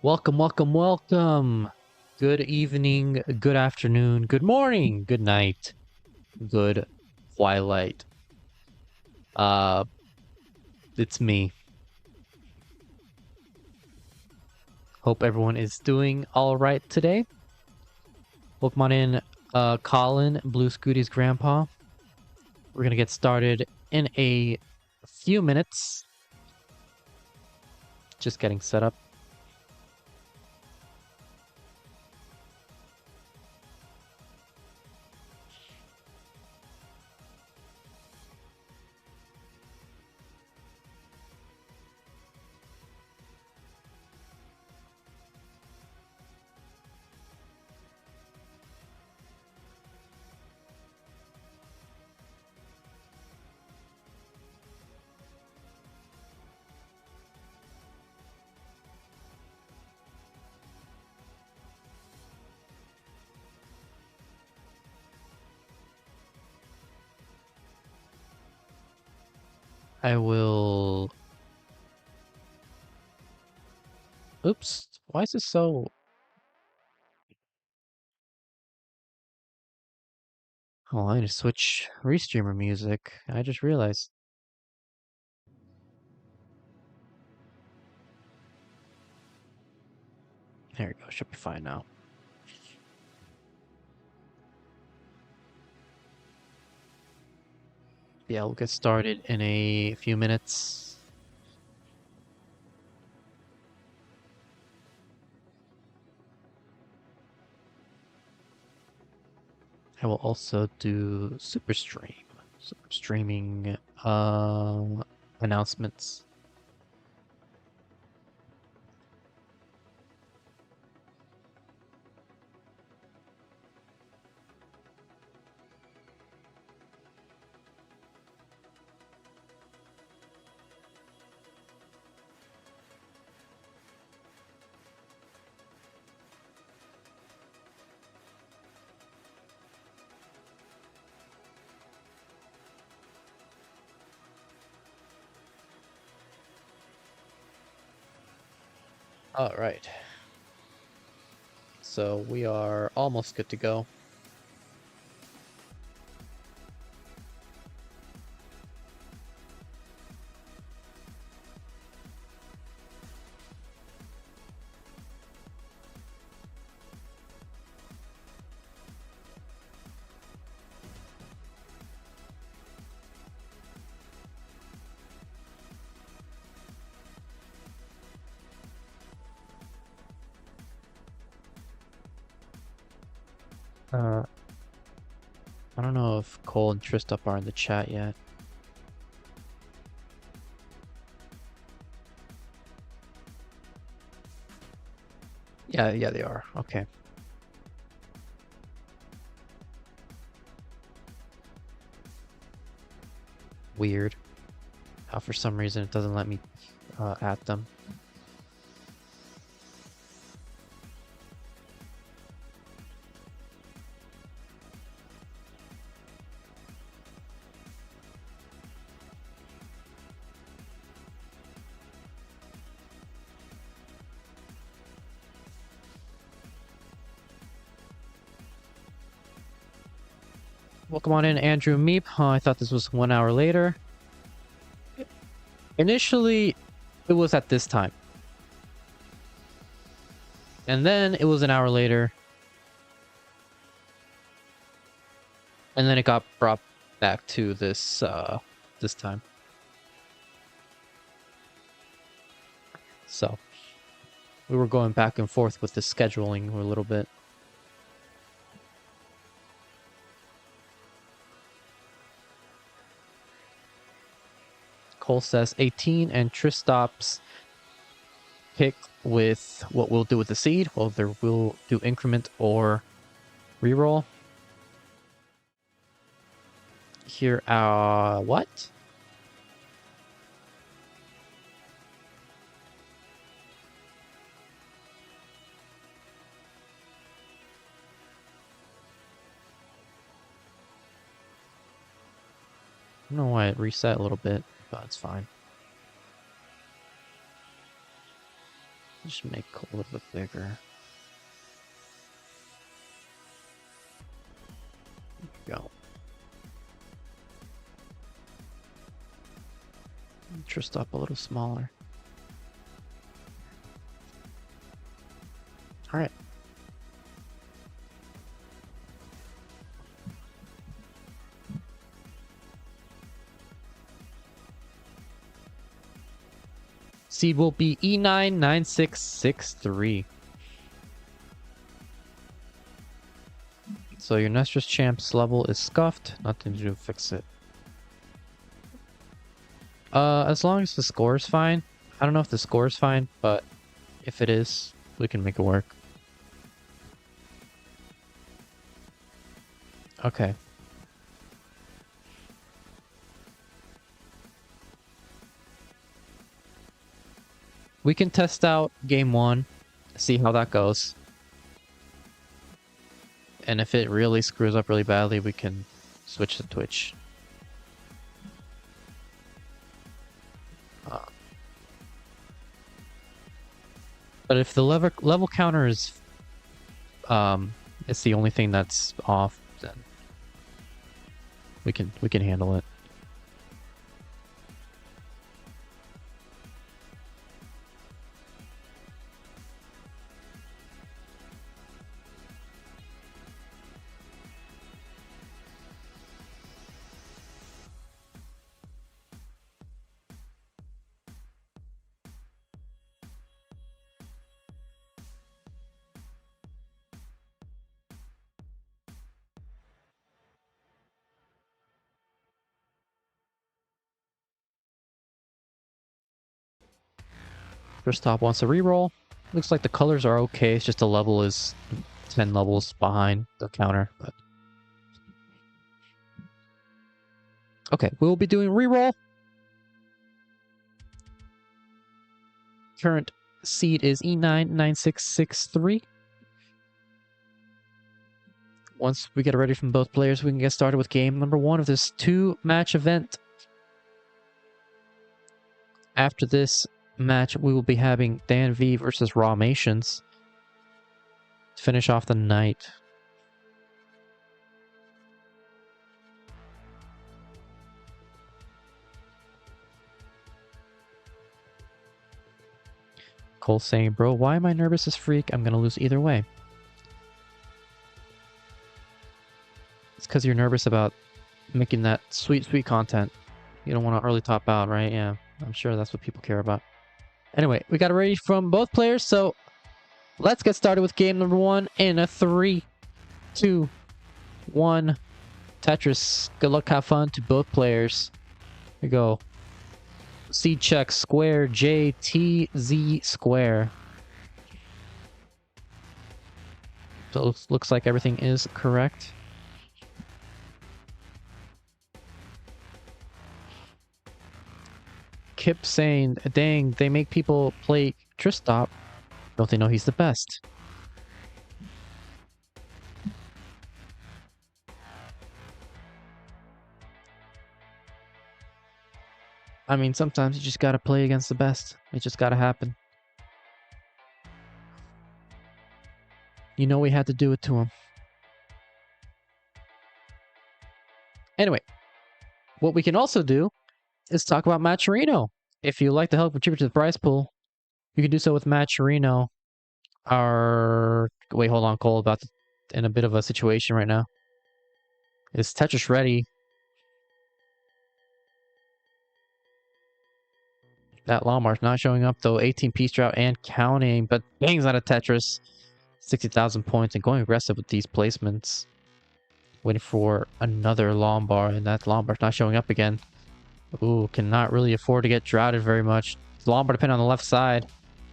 Welcome, welcome, welcome. Good evening, good afternoon, good morning, good night, good twilight. It's me. Hope everyone is doing all right today. Welcome on in, Colin, Blue Scooty's grandpa. We're gonna get started in a few minutes. Just getting set up. I will... Oops, why is this so... Oh, I need to switch restreamer music. I just realized. There we go, should be fine now. Yeah, we'll get started in a few minutes. I will also do super streaming announcements. All right. So we are almost good to go. I don't know if Cole and Tristop are in the chat yet. Yeah, they are. Okay. Weird. How for some reason it doesn't let me add them. Welcome on in, Andrew Meep. I thought this was 1 hour later. Initially, it was at this time. And then it was an hour later. And then it got brought back to this this time. So we were going back and forth with the scheduling a little bit. Cole says 18 and Tristop's pick with what we'll do with the seed. Well, there will do increment or reroll. Here, what? I don't know why it reset a little bit, but it's fine. Just make it a little bit bigger. Go. Tristop a little smaller. All right. Seed will be E99663. So your Nestor's Champ's level is scuffed. Nothing to do to fix it. As long as the score is fine. I don't know if the score is fine, but if it is, we can make it work. Okay. We can test out game 1, see how that goes. And if it really screws up really badly, we can switch to Twitch. But if the level counter is it's the only thing that's off, then we can handle it. Tristop wants a reroll. Looks like the colors are okay. It's just the level is 10 levels behind the counter. But okay, we'll be doing reroll. Current seed is E99663. Once we get it ready from both players, we can get started with game number 1 of this 2-match event. After this match, we will be having DanV versus Rahmations to finish off the night. Cole saying, bro, why am I nervous as freak? I'm gonna lose either way. It's because you're nervous about making that sweet content. You don't want to early top out, right? Yeah, I'm sure that's what people care about. Anyway, we got it ready from both players, so let's get started with game number 1 in a 3, 2, 1. Tetris. Good luck, have fun to both players. Here we go. C check square JTZ square. So it looks like everything is correct. Kip saying, dang, they make people play Tristop. Don't they know he's the best? I mean, sometimes you just gotta play against the best. It just gotta happen. You know we had to do it to him. Anyway, what we can also do is talk about matcherino. If you like to help contribute to the prize pool, you can do so with matcherino. Wait, hold on, Cole, in a bit of a situation right now. Is Tetris ready? That Lawnmower's not showing up though. 18 piece drought and counting, but bangs out of Tetris. 60,000 points and going aggressive with these placements. Waiting for another Lawnmower, and that Lawnmower's not showing up again. Ooh, cannot really afford to get droughted very much. Lawnmower depending on the left side.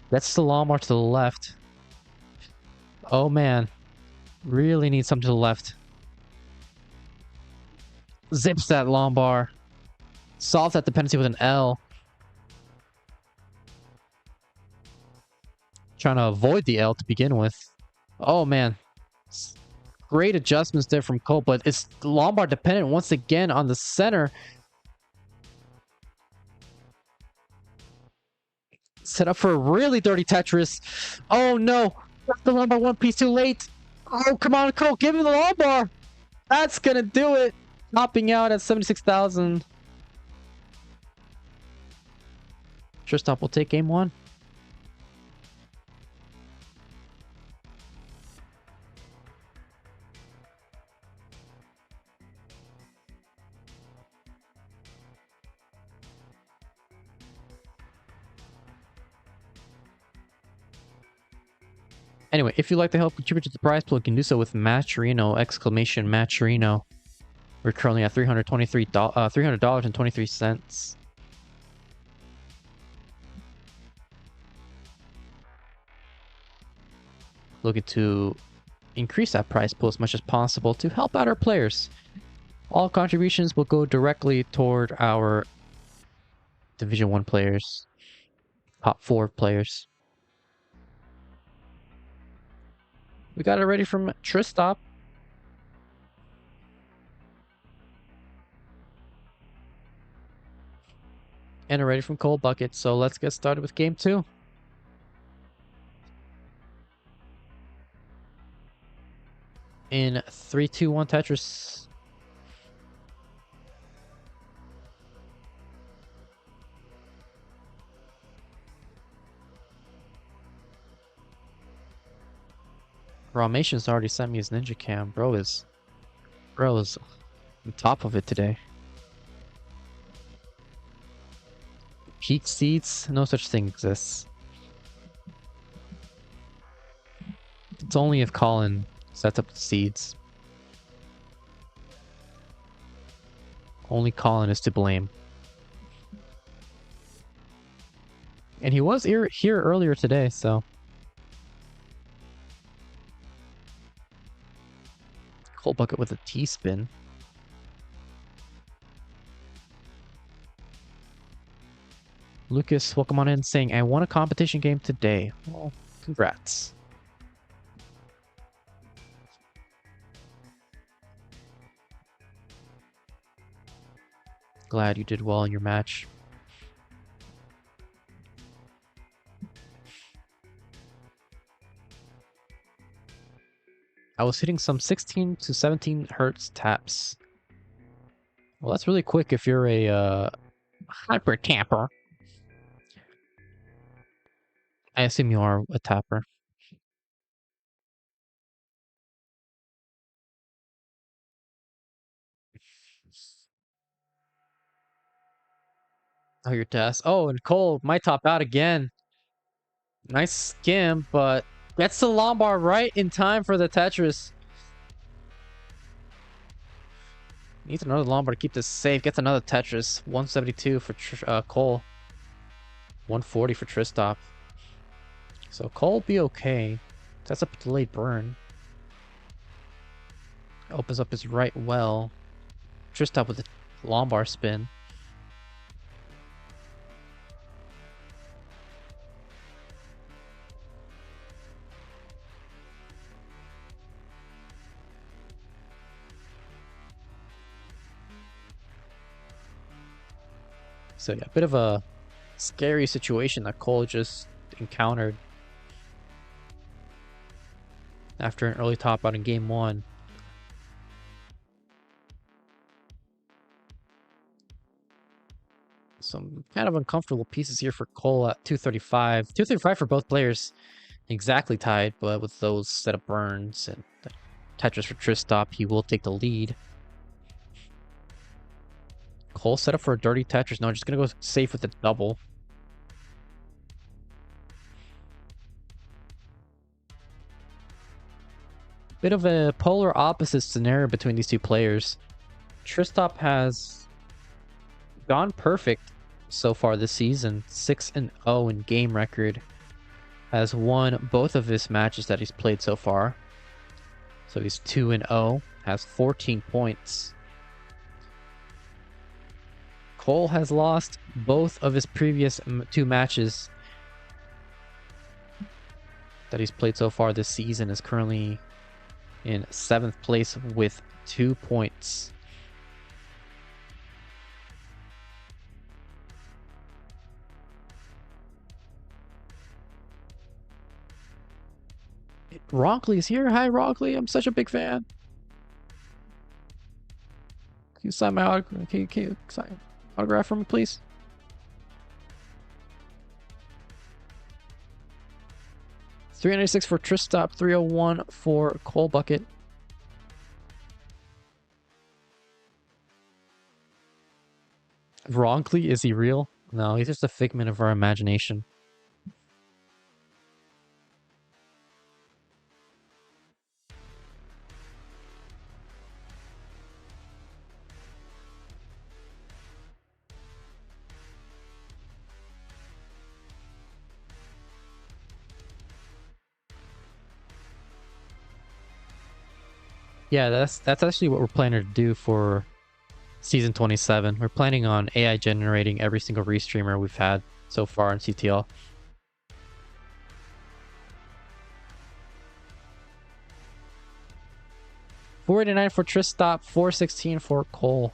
That's the Lawnmower to the left. Oh man. Really need something to the left. Zips that Lawnmower. Solves that dependency with an L. Trying to avoid the L to begin with. Oh man. Great adjustments there from Cole, but it's Lawnmower dependent once again on the center. Set up for a really dirty Tetris. Oh no! That's the lumbar one piece too late. Oh, come on, Cole, give him the lumbar. That's gonna do it. Topping out at 76,000. Tristop will take game one. Anyway, if you'd like to help contribute to the prize pool, you can do so with matcherino, exclamation matcherino. We're currently at $300.23. Looking to increase that prize pool as much as possible to help out our players. All contributions will go directly toward our Division 1 players, top 4 players. We got it ready from Tristop. And ready from Cold Bucket. So let's get started with game 2. In 3, 2, 1 Tetris. Rahmations already sent me his ninja cam. Bro is on top of it today. Peak seeds? No such thing exists. It's only if Colin sets up the seeds. Only Colin is to blame. And he was here earlier today, so... Cold Bucket with a T-spin. Lucas, welcome on in, saying, I won a competition game today. Well, congrats. Glad you did well in your match. I was hitting some 16 to 17 hertz taps. Well, that's really quick if you're a hyper tapper. I assume you are a tapper. Oh, your test. Oh, and Cole might top out again. Nice skim, but gets the Lombard right in time for the Tetris. Needs another Lombard to keep this safe. Gets another Tetris. 172 for Cole. 140 for Tristop. So Cole will be okay. That's a delayed burn. Opens up his right well. Tristop with a Lombard spin. So yeah, a bit of a scary situation that Cole just encountered after an early top out in game 1. Some kind of uncomfortable pieces here for Cole at 235. 235 for both players. Exactly tied, but with those set of burns and the Tetris for Tristop, he will take the lead. Cole set up for a dirty Tetris. No, just gonna go safe with the double. Bit of a polar opposite scenario between these two players. Tristop has gone perfect so far this season. 6-0 in game record. Has won both of his matches that he's played so far. So he's 2-0. Has 14 points. Cole has lost both of his previous 2 matches that he's played so far this season. Is currently in 7th place with 2 points. Ronkley is here. Hi, Ronkley. I'm such a big fan. Can you sign my autograph? Can you sign autograph for me, please? $396 for Tristop, 301 for Coal Bucket. Ronkley, is he real? No, he's just a figment of our imagination. Yeah, that's actually what we're planning to do for Season 27. We're planning on AI generating every single restreamer we've had so far in CTL. $489 for Tristop, $416 for Cole.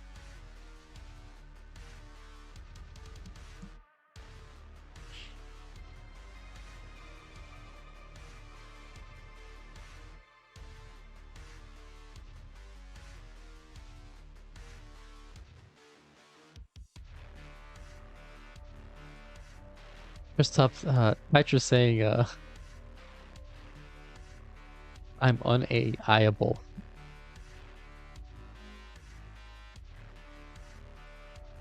Tristop, Nitro saying, I'm unAIable.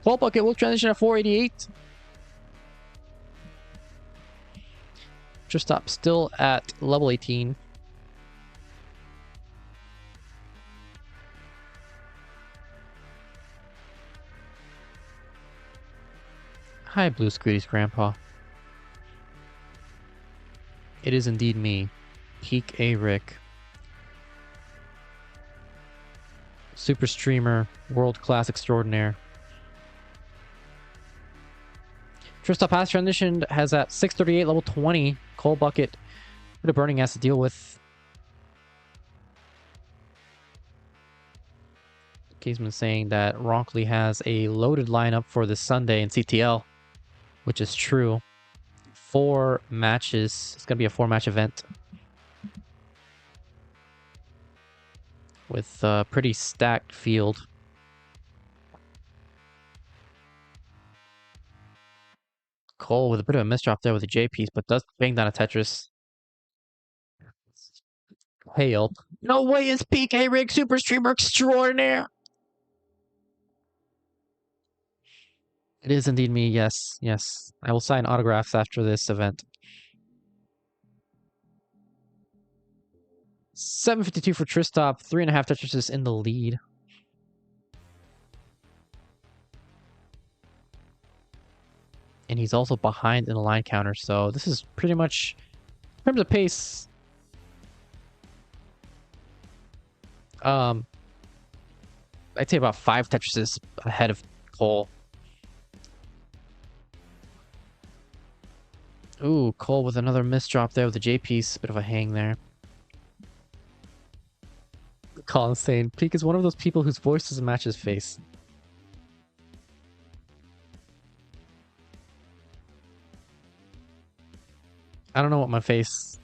Coal Bucket will transition at 488. Tristop still at level 18. Hi, Blue Scooty's grandpa. It is indeed me, Peak A. Rick. Super streamer, world-class extraordinaire. Tristop has transitioned, has at 638, level 20. Coal Bucket, bit of burning has to deal with. Caseman saying that Ronkley has a loaded lineup for this Sunday in CTL, which is true. 4 matches. It's going to be a 4-match event with a pretty stacked field. Cole with a bit of a misdrop there with the J piece, but does bang down a Tetris. Hail. No way is PK Rig Super Streamer Extraordinaire. It is indeed me, yes, yes. I will sign autographs after this event. 752 for Tristop, 3.5 Tetrises in the lead. And he's also behind in the line counter, so this is pretty much, in terms of pace, I'd say about 5 Tetrises ahead of Cole. Ooh, Cole with another misdrop there with the J piece. Bit of a hang there. Colin's saying, Peak is one of those people whose voice doesn't match his face. I don't know what my face,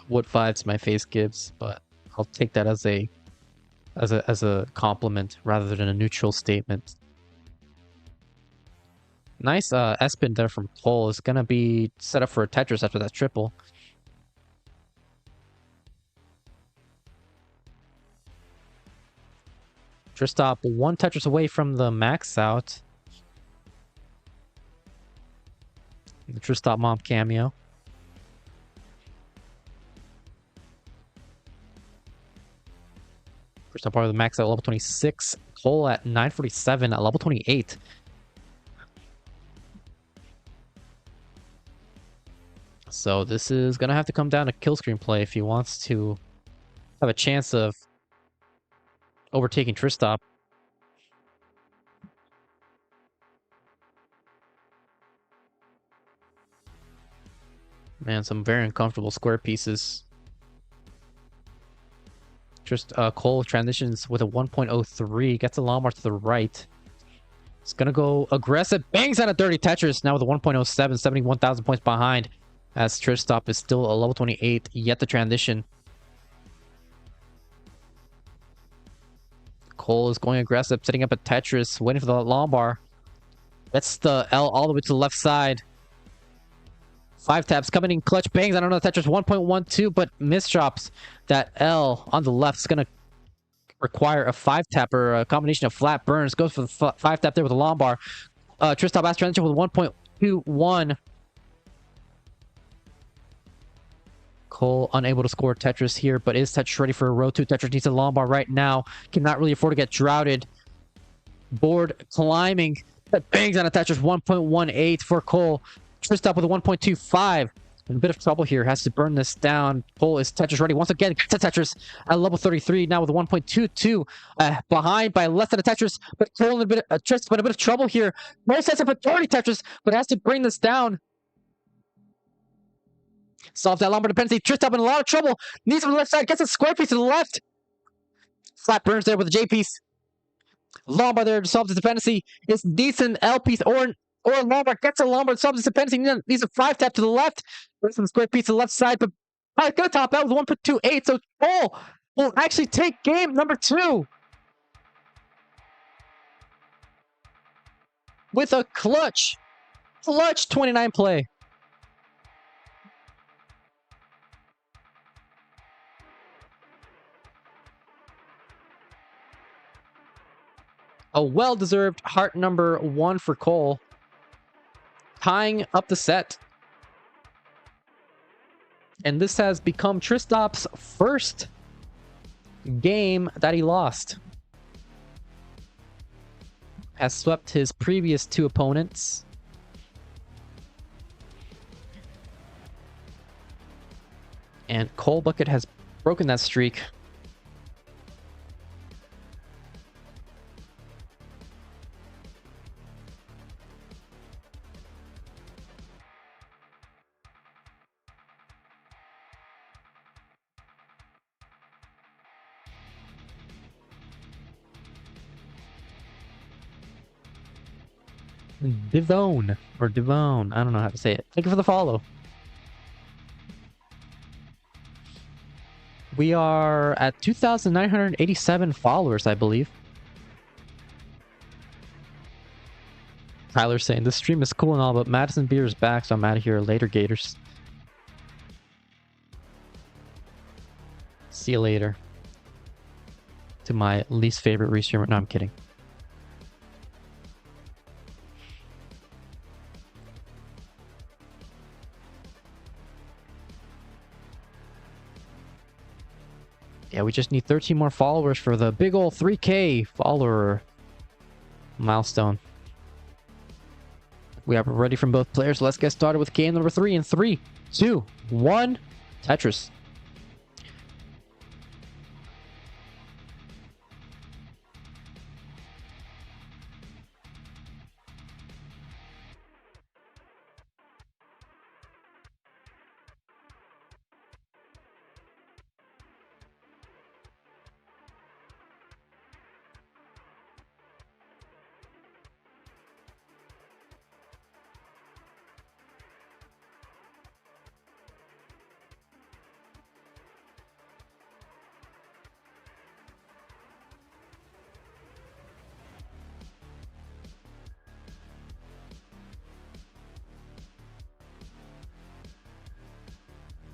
what vibes my face gives, but I'll take that as a compliment rather than a neutral statement. Nice S-pin there from Cole. Is gonna be set up for a Tetris after that triple. Tristop 1 Tetris away from the max out. The Tristop mom cameo. Tristop part of the max out level 26. Cole at 947 at level 28. So this is going to have to come down to kill screen play if he wants to have a chance of overtaking Tristop. Man, some very uncomfortable square pieces. Cole transitions with a 1.03, gets a Lombard to the right. It's going to go aggressive, bangs out a dirty Tetris now with a 1.07, 71,000 points behind. as Tristop is still a level 28, yet to transition. Cole is going aggressive, setting up a Tetris, waiting for the Lombard. That's the L all the way to the left side. 5 taps coming in clutch, bangs. I don't know, Tetris 1.12, but misdrops. That L on the left is going to require a 5 tap or a combination of flat burns. Goes for the 5 tap there with the Lombard. Tristop has transition with 1.21. Cole unable to score Tetris here, but is Tetris ready for a row 2? Tetris needs a Lombard right now. Cannot really afford to get droughted. Board climbing. That bangs on a Tetris 1.18 for Cole. Tristop with a 1.25. In a bit of trouble here. Has to burn this down. Cole is Tetris ready once again. Gets a Tetris at level 33. Now with a 1.22. Behind by less than a Tetris. But Cole in a bit of Tristop in a bit of trouble here. Cole sets up a 30 Tetris, but has to bring this down. Solves that Lombard dependency. Tristop in a lot of trouble. Needs from the left side. Gets a square piece to the left. Flat burns there with a J piece. Lombard there to solve the dependency. It's decent L piece or Lombard gets a Lombard, solves the dependency. Needs a 5 tap to the left. There's some square piece to the left side, but gonna top out with 1.28. So Cole will actually take game number 2 with a clutch 29 play. A well-deserved heart number 1 for Cole. Tying up the set. And this has become Tristop's first game that he lost. Has swept his previous 2 opponents. And Cole Bucket has broken that streak. Devone or Devone, I don't know how to say it. Thank you for the follow. We are at 2,987 followers, I believe. Tyler's saying this stream is cool and all, but Madison Beer is back, so I'm out of here. Later, Gators. See you later. To my least favorite restreamer. No, I'm kidding. Yeah, we just need 13 more followers for the big ol' 3K follower milestone. We have ready from both players. Let's get started with game number 3 in 3, 2, 1. Tetris.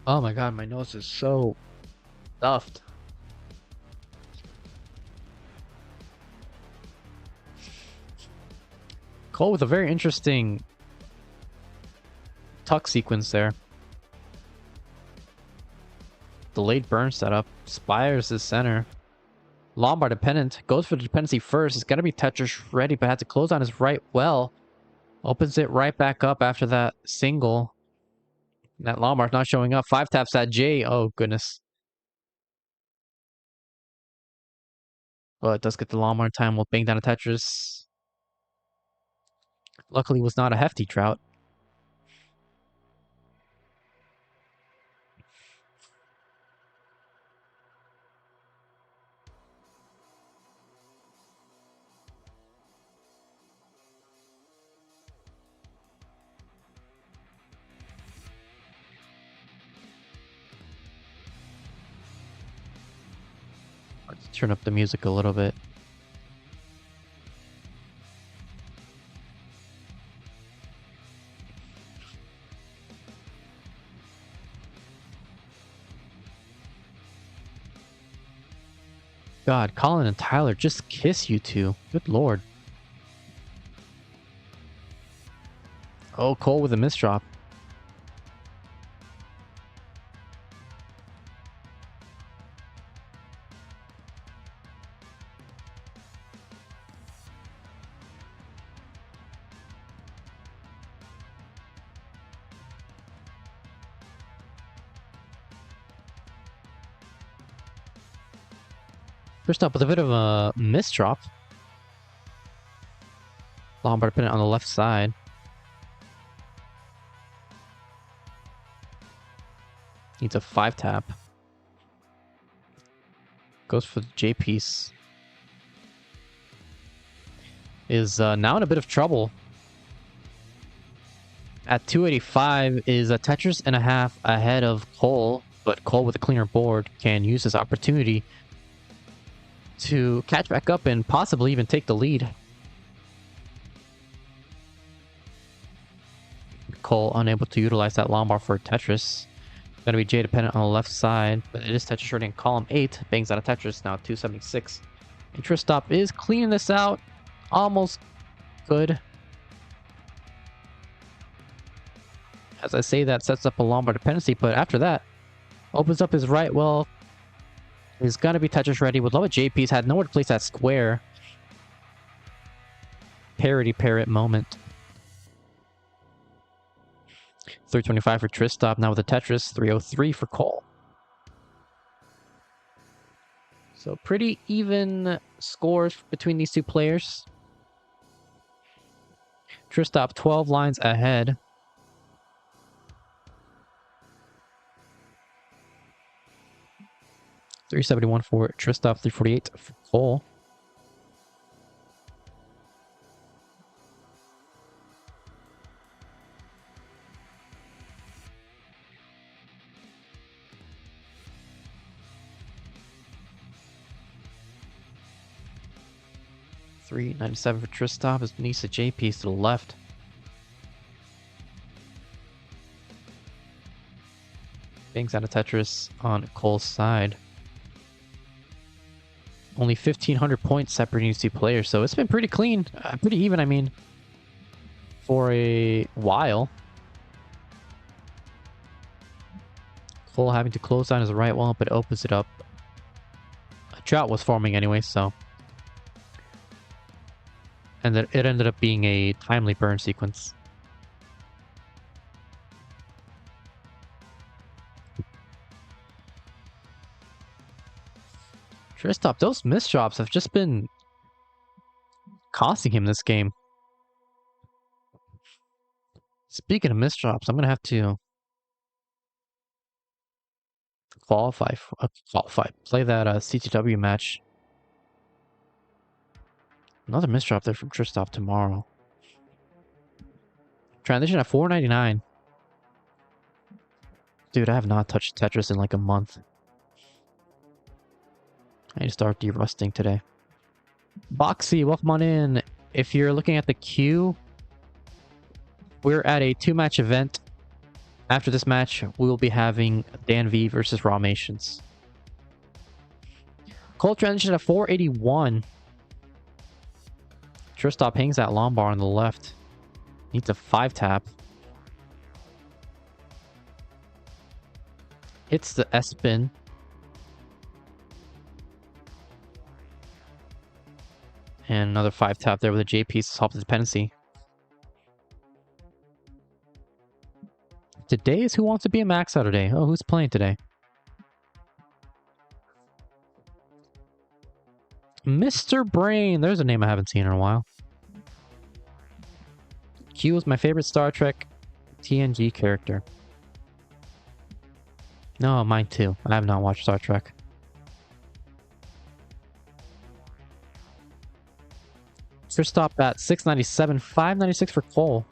Oh my god, my nose is so stuffed. Cole with a very interesting tuck sequence there. Delayed burn setup. Spires his center. Lombard dependent. Goes for the dependency first. It's going to be Tetris ready, but had to close on his right well. Opens it right back up after that single. That Lombard's not showing up. 5 taps that J. Oh, goodness. Well, it does get the Lombard time. We'll bang down a Tetris. Luckily, it was not a hefty drought. Let's turn up the music a little bit. God, Colin and Tyler just kiss you two. Good lord. Oh, Cole with a misdrop. Tristop with a bit of a misdrop. Lombard pin it on the left side. Needs a 5-tap. Goes for the J piece. Is now in a bit of trouble. At 285 is a Tetris and a half ahead of Cole, but Cole with a cleaner board can use this opportunity to catch back up and possibly even take the lead. Cole unable to utilize that Lombard for Tetris. Gonna be J dependent on the left side, but it is Tetris ready in column 8. Bangs out of Tetris, now 276. And Tristop is cleaning this out. Almost good. As I say, that sets up a Lombard dependency, but after that, opens up his right. Well, he's gonna be Tetris ready. Would love a J piece. Had nowhere to place that square. Parody parrot moment. 325 for Tristop. Now with the Tetris. 303 for Cole. So pretty even scores between these two players. Tristop 12 lines ahead. $371 for Tristop, $348 for Cole. $397 for Tristop. Is Nisa J piece to the left. Bangs out of Tetris on Cole's side. Only 1,500 points separating these two players, so it's been pretty clean. Pretty even, I mean, for a while. Cole having to close down his right wall, but opens it up. A drought was forming anyway, so. And it ended up being a timely burn sequence. Tristop, those misdrops have just been costing him this game. Speaking of misdrops, I'm going to have to play that CTW match. Another misdrop there from Tristop tomorrow. Transition at 499. Dude, I have not touched Tetris in like a month. I need to start derusting today. Boxy, welcome on in. If you're looking at the queue, we're at a 2-match event. After this match, we will be having DanV versus Rahmations. Cole transition at 481. Tristop hangs that Lombard on the left. Needs a 5-tap. Hits the S-spin. And another 5-tap there with a J piece to solve the dependency. Today is Who Wants to Be a Max Saturday. Oh, who's playing today? Mr. Brain. There's a name I haven't seen in a while. Q is my favorite Star Trek TNG character. No, mine too. I have not watched Star Trek. Tristop at 697, 596 for Cole.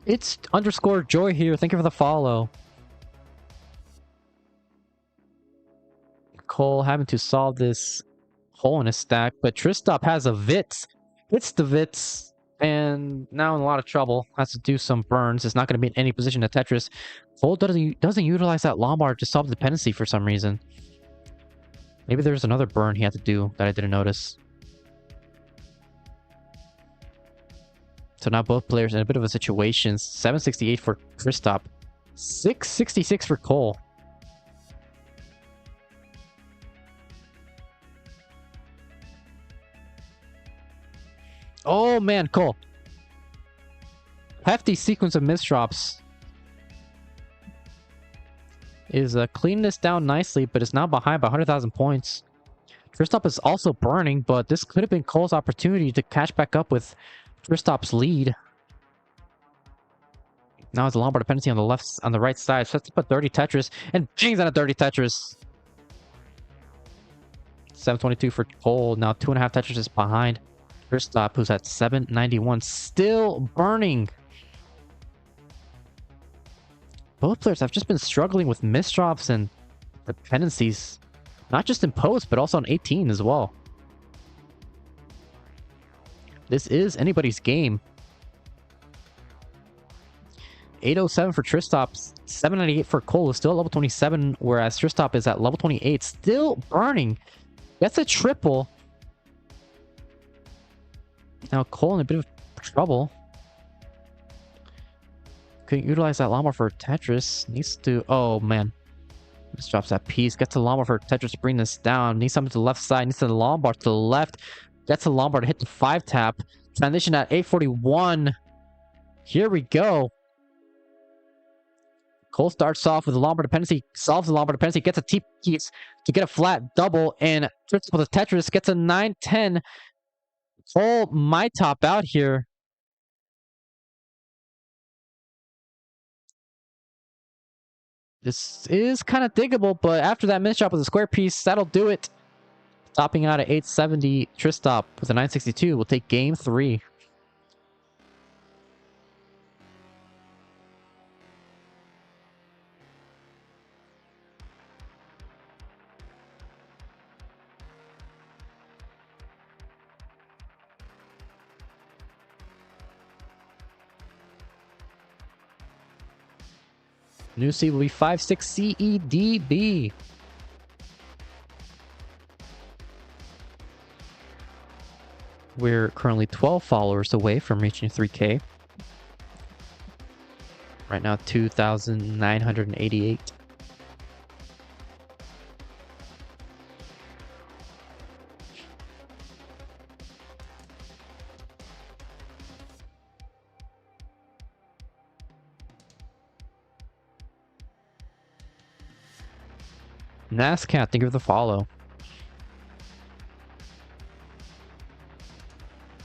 It's underscore Joy here. Thank you for the follow. Cole having to solve this hole in his stack, but Tristop has a Vits. Hits the Vits, and now in a lot of trouble. Has to do some burns. It's not going to be in any position to Tetris. Cole doesn't utilize that Lombard to solve the dependency for some reason. Maybe there's another burn he had to do that I didn't notice. So now both players in a bit of a situation. 768 for Tristop. 666 for Cole. Oh man, Cole. Hefty sequence of misdrops. Is cleaning this down nicely, but is now behind by 100,000 points. Tristop is also burning, but this could have been Cole's opportunity to catch back up with Tristop's lead. Now it's a Lombard dependency on the right side. Sets up a dirty Tetris and bangs on a dirty Tetris. 722 for Cole. Now 2.5 Tetris is behind Tristop, who's at 791, still burning. Both players have just been struggling with misdrops and dependencies, not just in post, but also on 18 as well. This is anybody's game. 807 for Tristop, 798 for Cole, is still at level 27, whereas Tristop is at level 28, still burning. That's a triple. Now Cole in a bit of trouble. Couldn't utilize that Lombard for Tetris. Needs to... Oh, man. Just drops that piece. Gets a Lombard for Tetris to bring this down. Needs something to the left side. Needs a Lombard to the left. Gets a Lombard to hit the 5-tap. Transition at 841. Here we go. Cole starts off with a Lombard dependency. Solves the Lombard dependency. Gets a T-piece to get a flat double. And Tristo with a Tetris. Gets a 9-10. Cole might top out here. This is kind of diggable, but after that misdrop with a square piece, that'll do it. Topping out at 870, Tristop with a 962 will take game 3. New seed will be 5-6 CEDB. We're currently 12 followers away from reaching 3K. Right now, 2,988. NASCAT, thank you for the follow.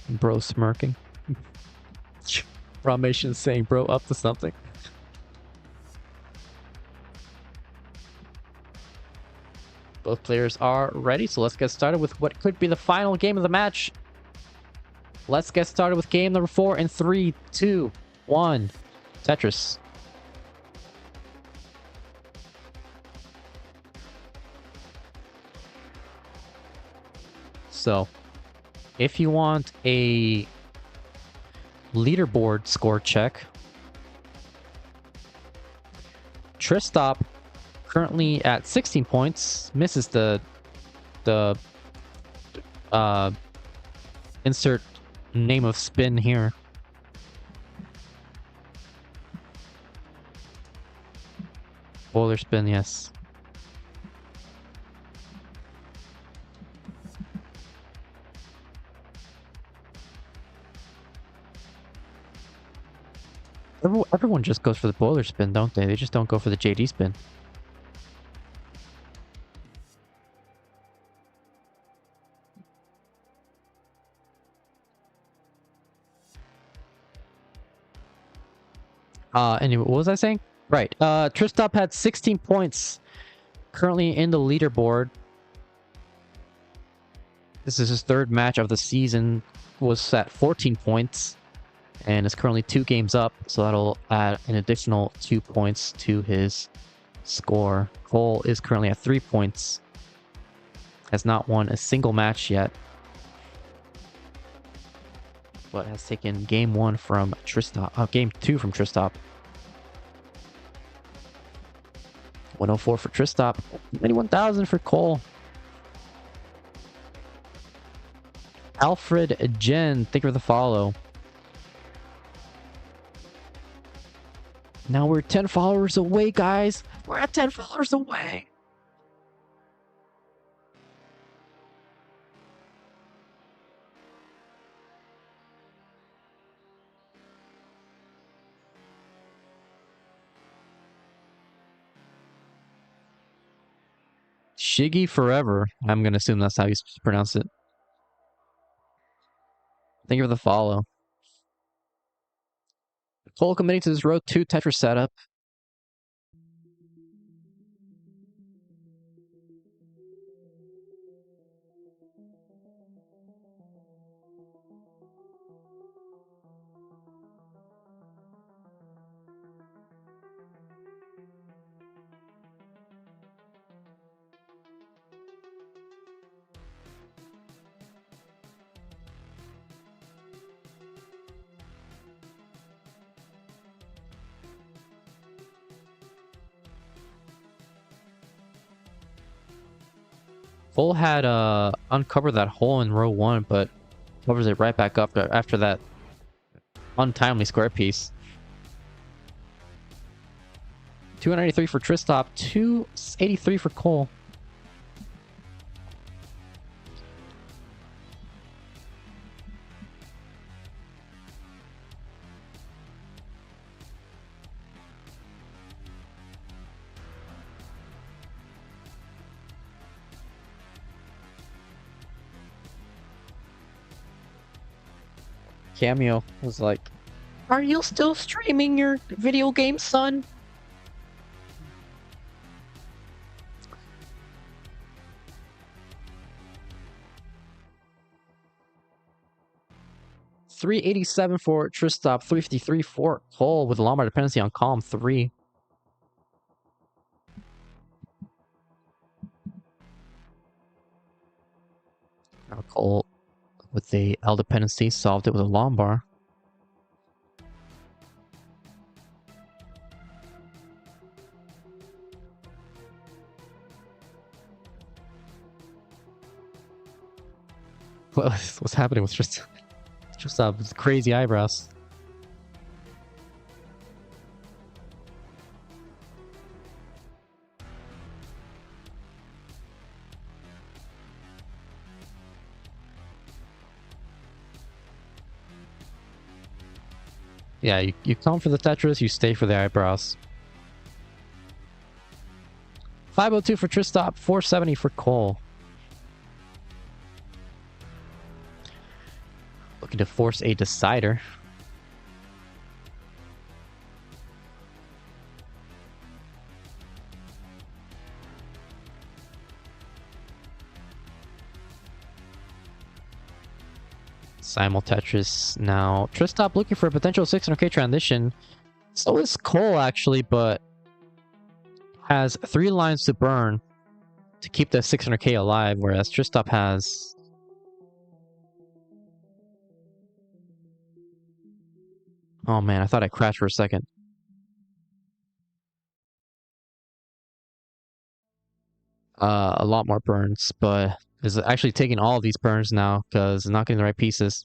Bro smirking. Rahmations saying bro up to something. Both players are ready, so let's get started with what could be the final game of the match. Let's get started with game number 4 in 3, 2, 1. Tetris. So, if you want a leaderboard score check, Tristop currently at 16 points, misses the insert name of spin here. Boiler spin, yes. Everyone just goes for the boiler spin, don't they? They just don't go for the JD spin. Anyway, what was I saying? Right. Tristop had 16 points currently in the leaderboard. This is his third match of the season. Was at 14 points. And is currently 2 games up, so that'll add an additional 2 points to his score. Cole is currently at 3 points. Has not won a single match yet, but has taken game 1 from Tristop. Game 2 from Tristop. 104 for Tristop. 91,000 for Cole. Alfred Jen, thank you for the follow. Now we're 10 followers away, guys. We're at 10 followers away. Shiggy forever. I'm going to assume that's how you pronounce it. Thank you for the follow. Cole committing to this Road 2 Tetris setup. Cole had uncovered that hole in row 1, but covers it right back up after that untimely square piece. 293 for Tristop, 283 for Cole. Cameo was like, "Are you still streaming your video game, son?" $387 for Tristop, 353 for Cole with a Lombard dependency on column 3. Now Cole with the L dependency solved it with a Lombard. What's happening with Tristop? Tristop's crazy eyebrows. Yeah, you come for the Tetris, you stay for the eyebrows. 502 for Tristop, 470 for Cole. Looking to force a decider. Simul Tetris now. Tristop looking for a potential 600k transition. So is Cole actually, but has 3 lines to burn to keep the 600k alive, whereas Tristop has... Oh man, I thought I crashed for a second. A lot more burns, but is actually taking all of these burns now because it's not getting the right pieces.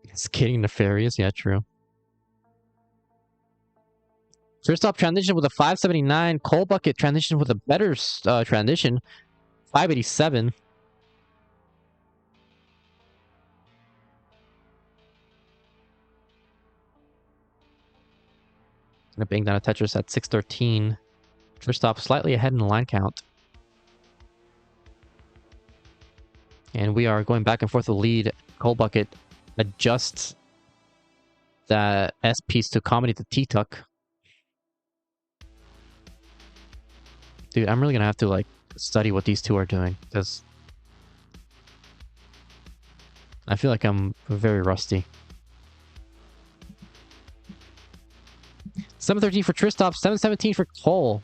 It's getting nefarious, yeah, true. Tristop transition with a 579. Cole Bucket transition with a better transition, 587. Gonna bang down a Tetris at 613. Tristop slightly ahead in the line count. And we are going back and forth with the lead. Cole Bucket adjusts that S piece to accommodate the T-tuck. Dude, I'm really gonna have to like study what these two are doing, because I feel like I'm very rusty. 713 for Tristop, 717 for Cole.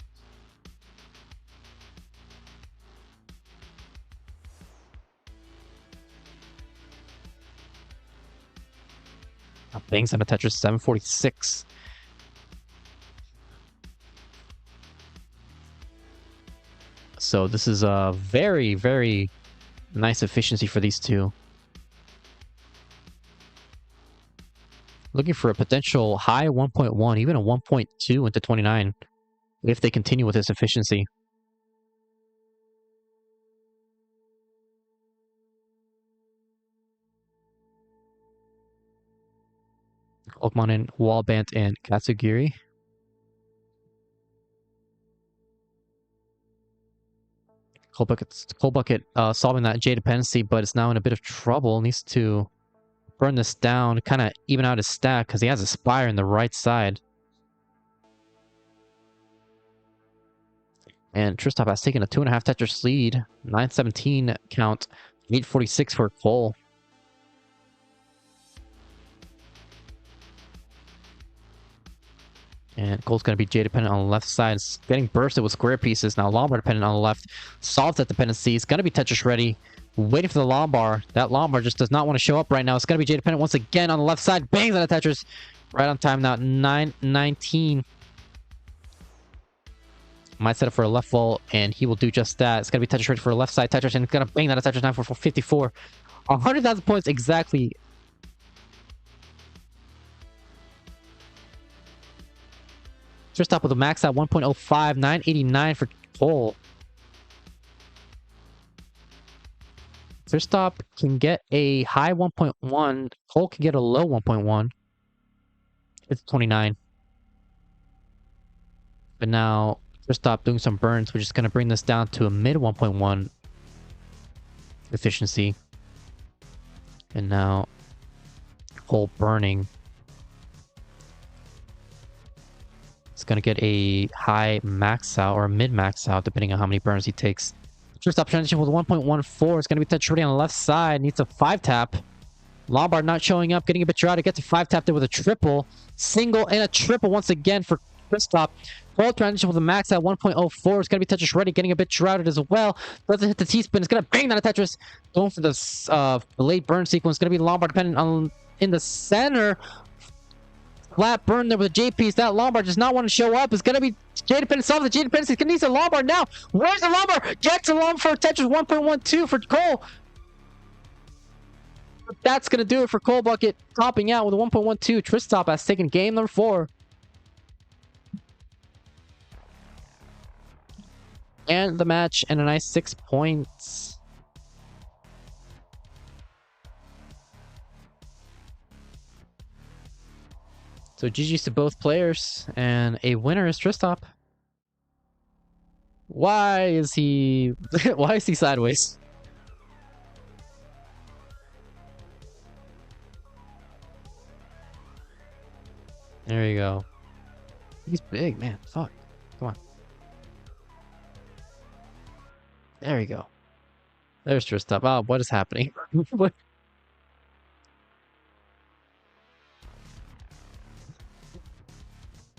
Bangs on a Tetris, 746. So this is a very, very nice efficiency for these two. Looking for a potential high 1.1, even a 1.2 into 29, if they continue with this efficiency. Pokemon in Wallband and Katsugiri. Cold Bucket solving that J dependency, but it's now in a bit of trouble. Needs to burn this down, kind of even out his stack, because he has a Spire in the right side. And Tristop has taken a 2.5 Tetris lead. 917 count. 846 for Cole. And Cole's going to be J dependent on the left side. It's getting bursted with square pieces. Now Lombard dependent on the left. Solves that dependency. It's going to be Tetris ready. Waiting for the Lombard. That Lombard just does not want to show up right now. It's going to be J dependent once again on the left side. Bangs on a Tetris. Right on time now. 919. Might set up for a left vault, and he will do just that. It's going to be Tetris ready for a left side Tetris, and it's going to bang that a Tetris 94454. 100,000 points exactly. Tristop with a max at 1.05, 989 for Cole. Tristop can get a high 1.1. Cole can get a low 1.1. It's 29. But now Tristop doing some burns, which is going to bring this down to a mid 1.1 efficiency. And now Cole burning. It's going to get a high max out or a mid max out, depending on how many burns he takes. Tristop transition with 1.14. It's going to be touch ready on the left side. Needs a 5-tap. Lombard not showing up, getting a bit dry to get to 5-tap there with a triple. Single and a triple once again for Tristop. Cole transition with a max at 1.04. It's going to be Tetris ready, getting a bit shrouded as well. Doesn't hit the T-spin. It's going to bang down a Tetris. Going for this late burn sequence. It's going to be Lombard dependent on in the center. Flat burn there with a J piece. That Lombard does not want to show up. It's going to be J dependent. Solve the J dependence. He's going to need a Lombard now. Where's the Lombard? Gets a Lombard for Tetris 1.12 for Cole. That's going to do it for Cold Bucket. Topping out with a 1.12. Tristop has taken game number 4. And the match and a nice 6 points. So GG's to both players, and a winner is Tristop. Why is he why is he sideways? There you go. He's big, man. Fuck. Come on. There you go. There's Tristop. Oh, what is happening? What?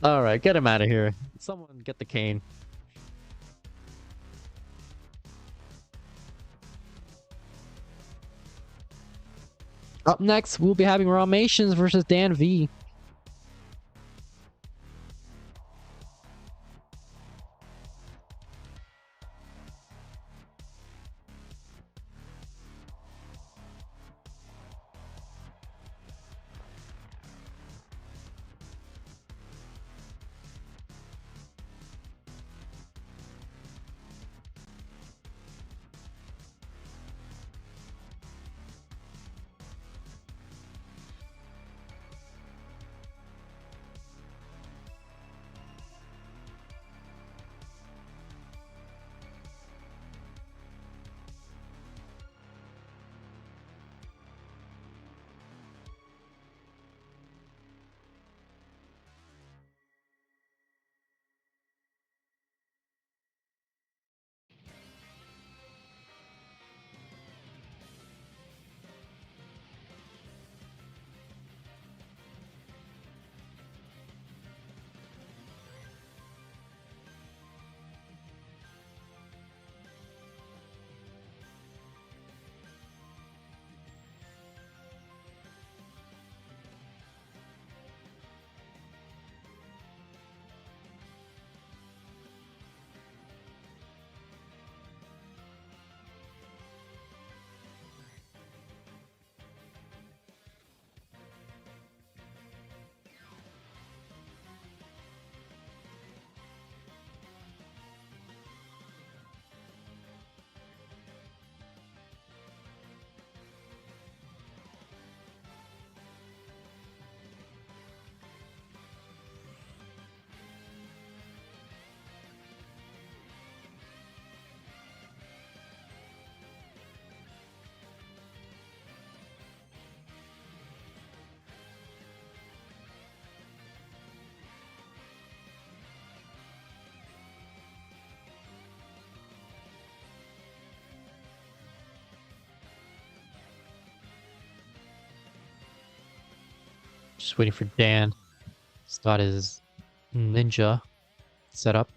Alright, get him out of here. Someone get the cane. Up next, we'll be having Rahmations versus DanV. Just waiting for Dan. He's got his ninja set up.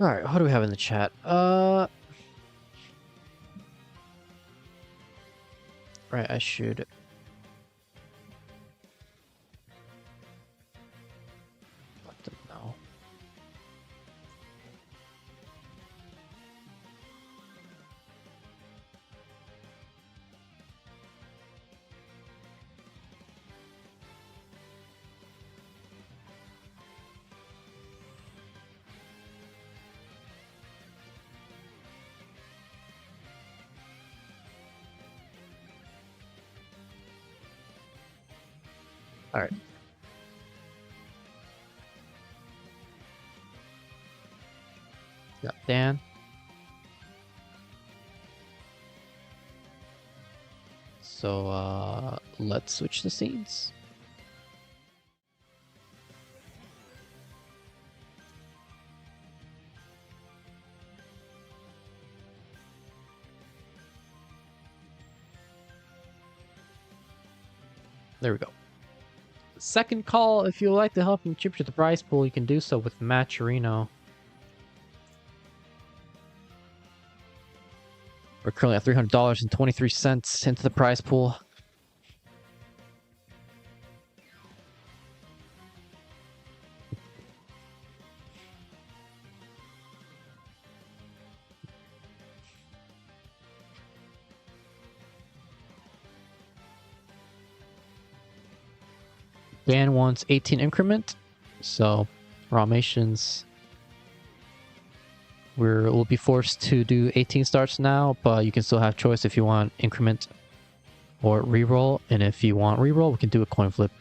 All right, what do we have in the chat? Right, I should. Let them know. All right. Got Dan. So let's switch the scenes. There we go. Second call, if you would like to help contribute to the prize pool, you can do so with Matcherino. We're currently at $300.23 into the prize pool. Dan wants 18 increment, so Rahmations, we'll be forced to do 18 starts now, but you can still have choice if you want increment or reroll, and if you want reroll, we can do a coin flip.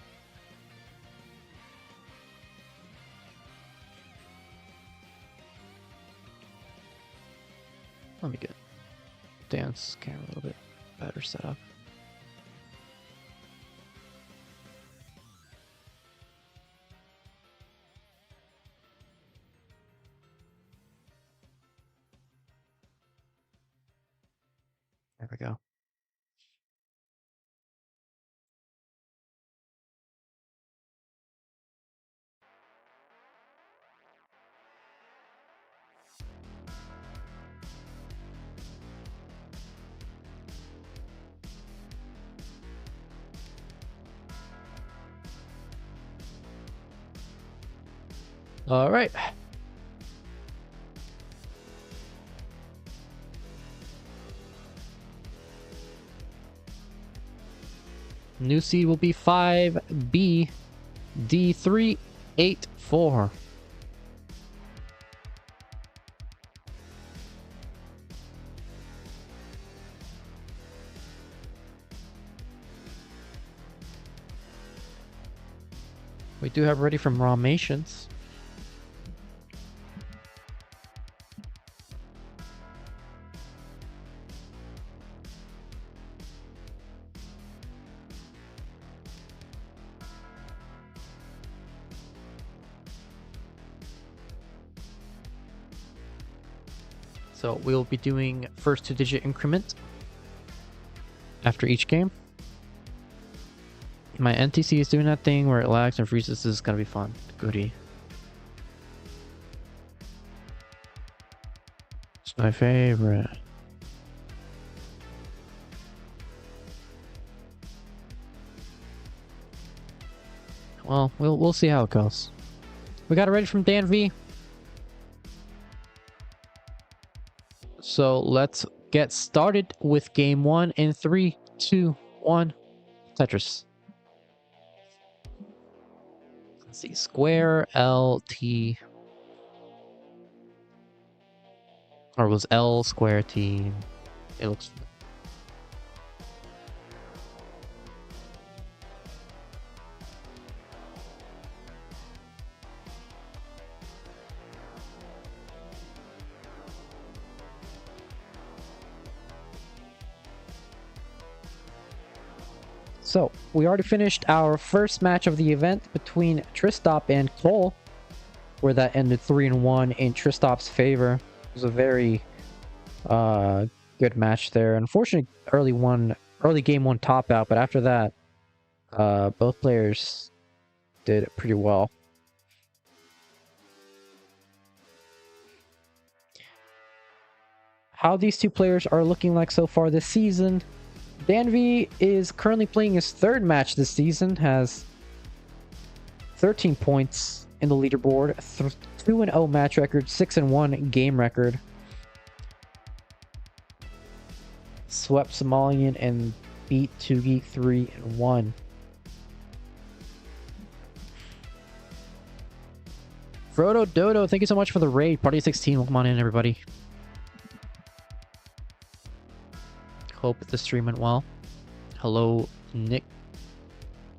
Let me get Dan's camera a little bit better set up. There we go. All right. New seed will be 5BD384. We do have ready from Rahmations. So we'll be doing first 2-digit increment after each game. My NTC is doing that thing where it lags and freezes. This is gonna be fun. Goodie. It's my favorite. Well, we'll see how it goes. We got it ready from DanV. So let's get started with game 1 in 3, 2, 1. Tetris. Let's see. Square, L, T. Or was L, square, T? It looks... So, we already finished our first match of the event between Tristop and Cole, where that ended 3-1 in Tristop's favor. It was a very good match there. Unfortunately, early game 1 top out, but after that, both players did pretty well. How these two players are looking like so far this season. DanV is currently playing his third match this season, has 13 points in the leaderboard, 2-0 match record, 6-1 game record. Swept Somalian and beat Tugi 3-1. Frodo Dodo, thank you so much for the raid. Party 16, welcome on in, everybody. Hope the stream went well. Hello, Nick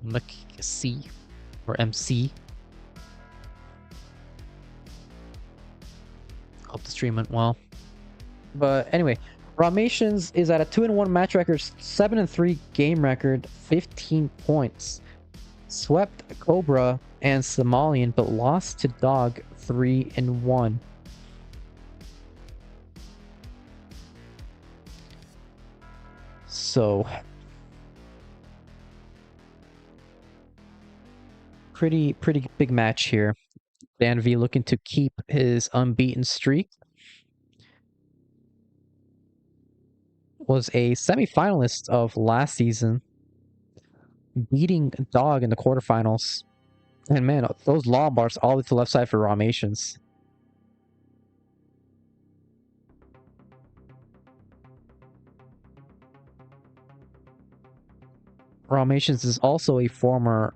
McC or MC. Hope the stream went well. But anyway, Rahmations is at a 2-1 match record, 7-3 game record, 15 points. Swept Cobra and Somalian, but lost to Dog 3-1. So, pretty big match here. DanV looking to keep his unbeaten streak. Was a semi-finalist of last season, beating Dog in the quarterfinals. And man, those law bars all the way to the left side for Rahmations. Rahmations is also a former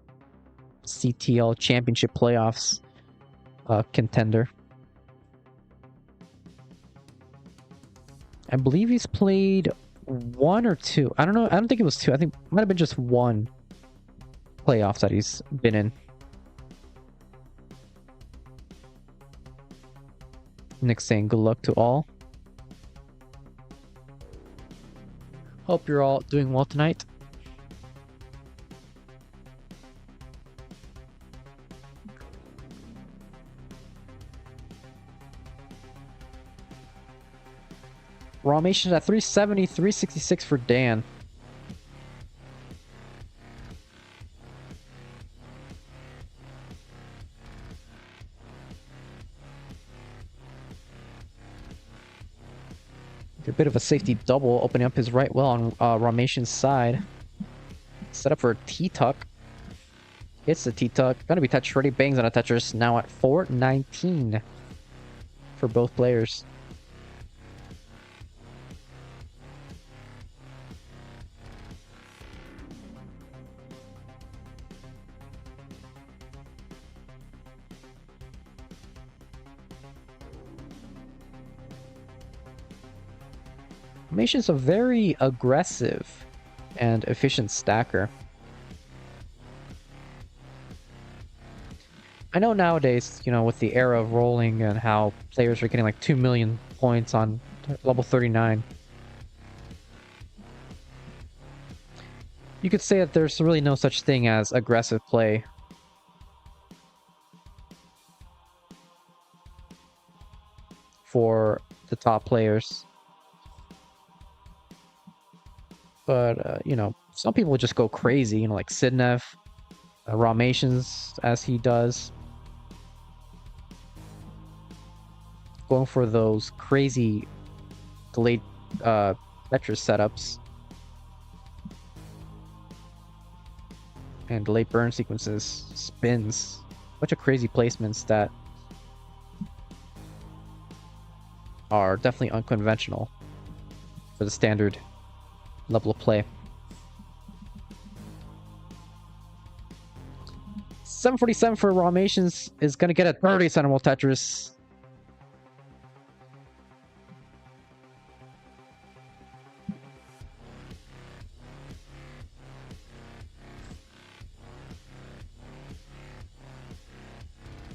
CTL Championship Playoffs contender. I believe he's played 1 or 2. I don't know. I don't think it was 2. I think it might have been just 1 playoffs that he's been in. Nick saying good luck to all. Hope you're all doing well tonight. Rahmations at 370, 366 for Dan. A bit of a safety double, opening up his right well on Rahmations' side. Set up for a T-tuck. Hits the T-tuck. Gonna be touched ready. Bangs on a Tetris. Now at 419 for both players. Rahmations a very aggressive and efficient stacker. I know nowadays, you know, with the era of rolling and how players are getting like 2 million points on level 39, you could say that there's really no such thing as aggressive play. For the top players. But, you know, some people just go crazy, you know, like Sidnev, Rahmations, as he does. Going for those crazy delayed Tetris setups. And delayed burn sequences, spins. Bunch of crazy placements that are definitely unconventional. for the standard level of play. 747 for Rahmations is going to get a 30 centimeter Tetris.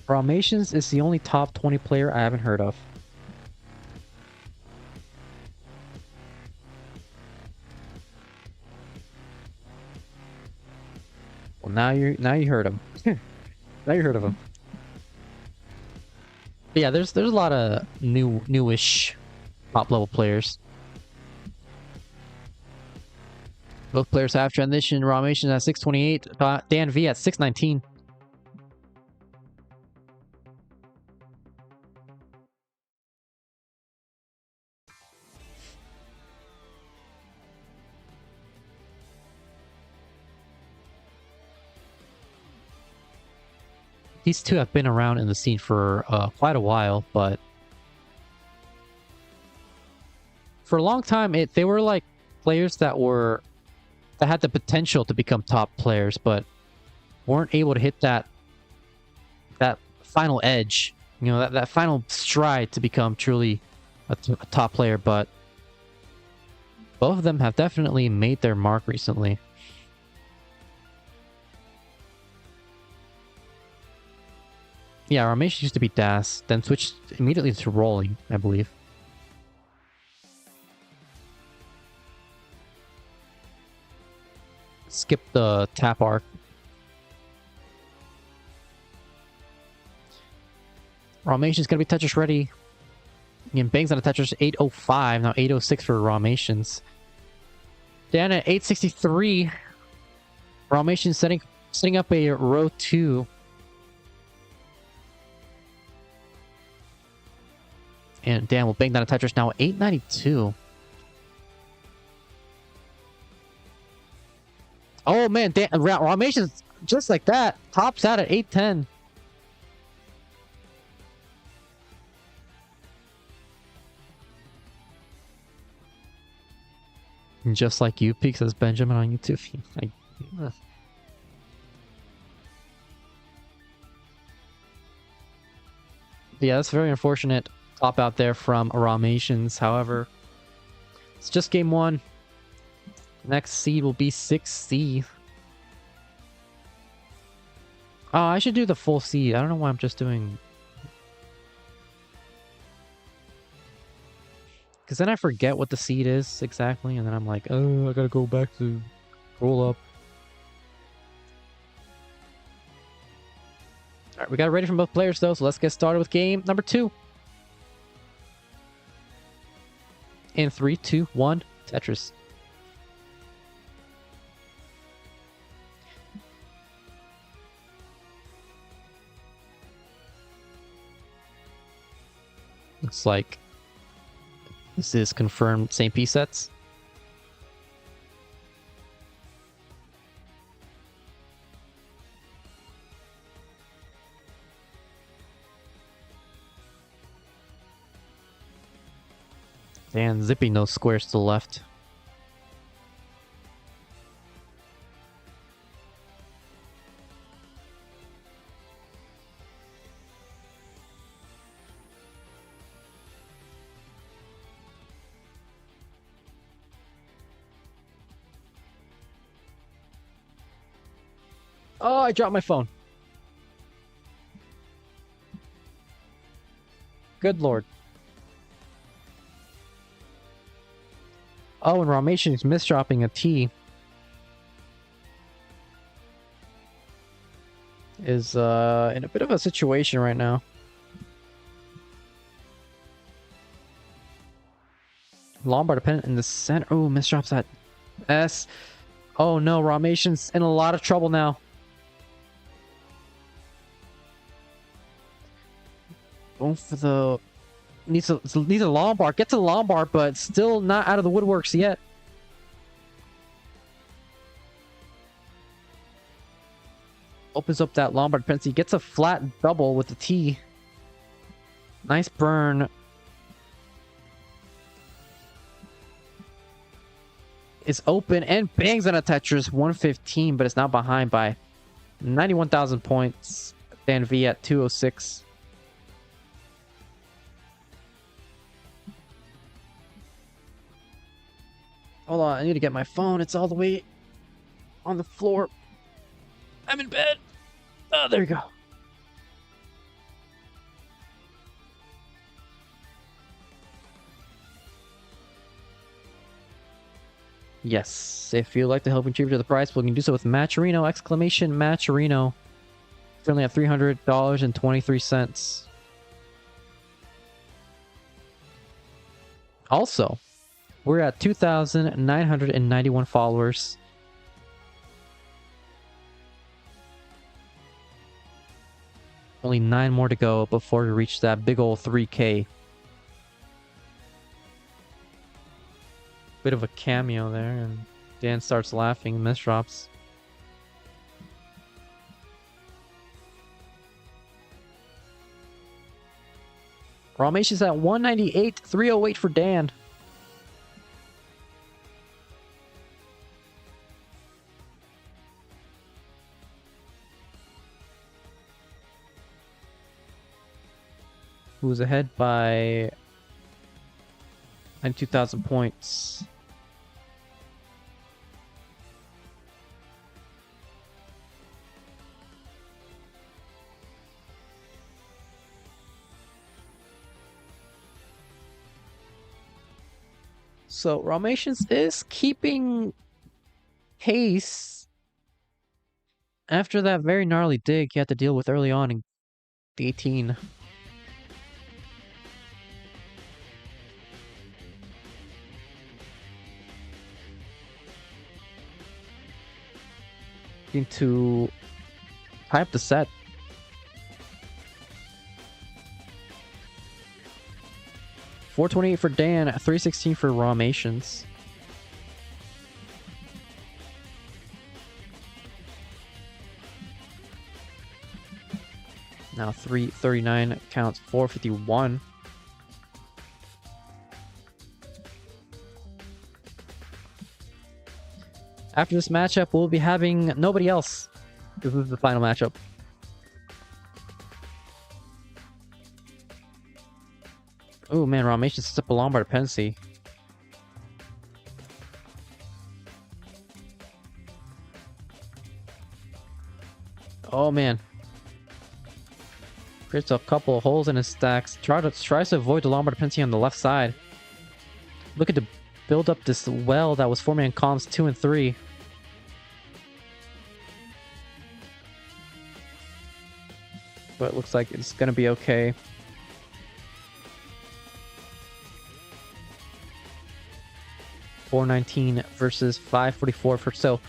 Rahmations is the only top 20 player I haven't heard of. Well, now you heard him. Now you heard of him. But yeah, there's a lot of newish top level players. Both players have transition. Rahmations at 628, DanV at 619. These two have been around in the scene for quite a while, but for a long time, they were like players that had the potential to become top players, but weren't able to hit that final edge, you know, that final stride to become truly a top player. But both of them have definitely made their mark recently. Yeah, Rahmations used to be DAS, then switched immediately to rolling, I believe. Skip the tap arc. Rahmations gonna be Tetris ready. Again, bangs on a Tetris 805, now 806 for Rahmations. Dan at 863. Rahmations setting up a row 2. And Dan will bang down a Tetris now at 892. Oh man, Rahmations just like that. Tops out at 810. Just like you, Peak, says Benjamin on YouTube. Yeah, that's very unfortunate. Top out there from Rahmations. However, it's just game 1. Next seed will be 6C. Oh, I should do the full seed. I don't know why I'm just doing... Because then I forget what the seed is exactly, and then I'm like, oh, I gotta go back to roll up. Alright, we got it ready from both players though, so let's get started with game number 2. In 3, 2, 1, Tetris. Looks like this is confirmed same piece sets. And zipping those squares to the left. Oh, I dropped my phone. Good lord. Oh, and Rahmations misdropping a T. Is in a bit of a situation right now. Lombard dependent in the center. Oh, misdrops that S. Oh no, Rahmations in a lot of trouble now. Going for the... Needs a Lombard. Gets a Lombard, but still not out of the woodworks yet. Opens up that Lombard dependency. Gets a flat double with the T. Nice burn. is open and bangs on a Tetris 115, but it's now behind by 91,000 points. DanV at 206. Hold on, I need to get my phone. It's all the way on the floor. I'm in bed. Oh, there you go. Yes, if you'd like to help contribute to the prize, we can do so with Matcherino, exclamation Matcherino. Currently at $300.23. Also, we're at 2,991 followers. Only 9 more to go before we reach that big old 3K. Bit of a cameo there, and Dan starts laughing and miss drops. Rahmations at 198, 308 for Dan. Who's ahead by 92,000 points. So Rahmations is keeping pace after that very gnarly dig he had to deal with early on in the 18. To tie up the set. $428 for Dan, $316 for Rahmations. Now 339 counts 451. After this matchup, we'll be having nobody else. This is the final matchup. Oh man, Rahmations sets up a Lombard dependency. Oh man. Creates a couple of holes in his stacks. Tries to avoid the Lombard dependency on the left side. Looking to build up this well that was forming in columns 2 and 3. But it looks like it's gonna be okay. $419 versus $544 for so.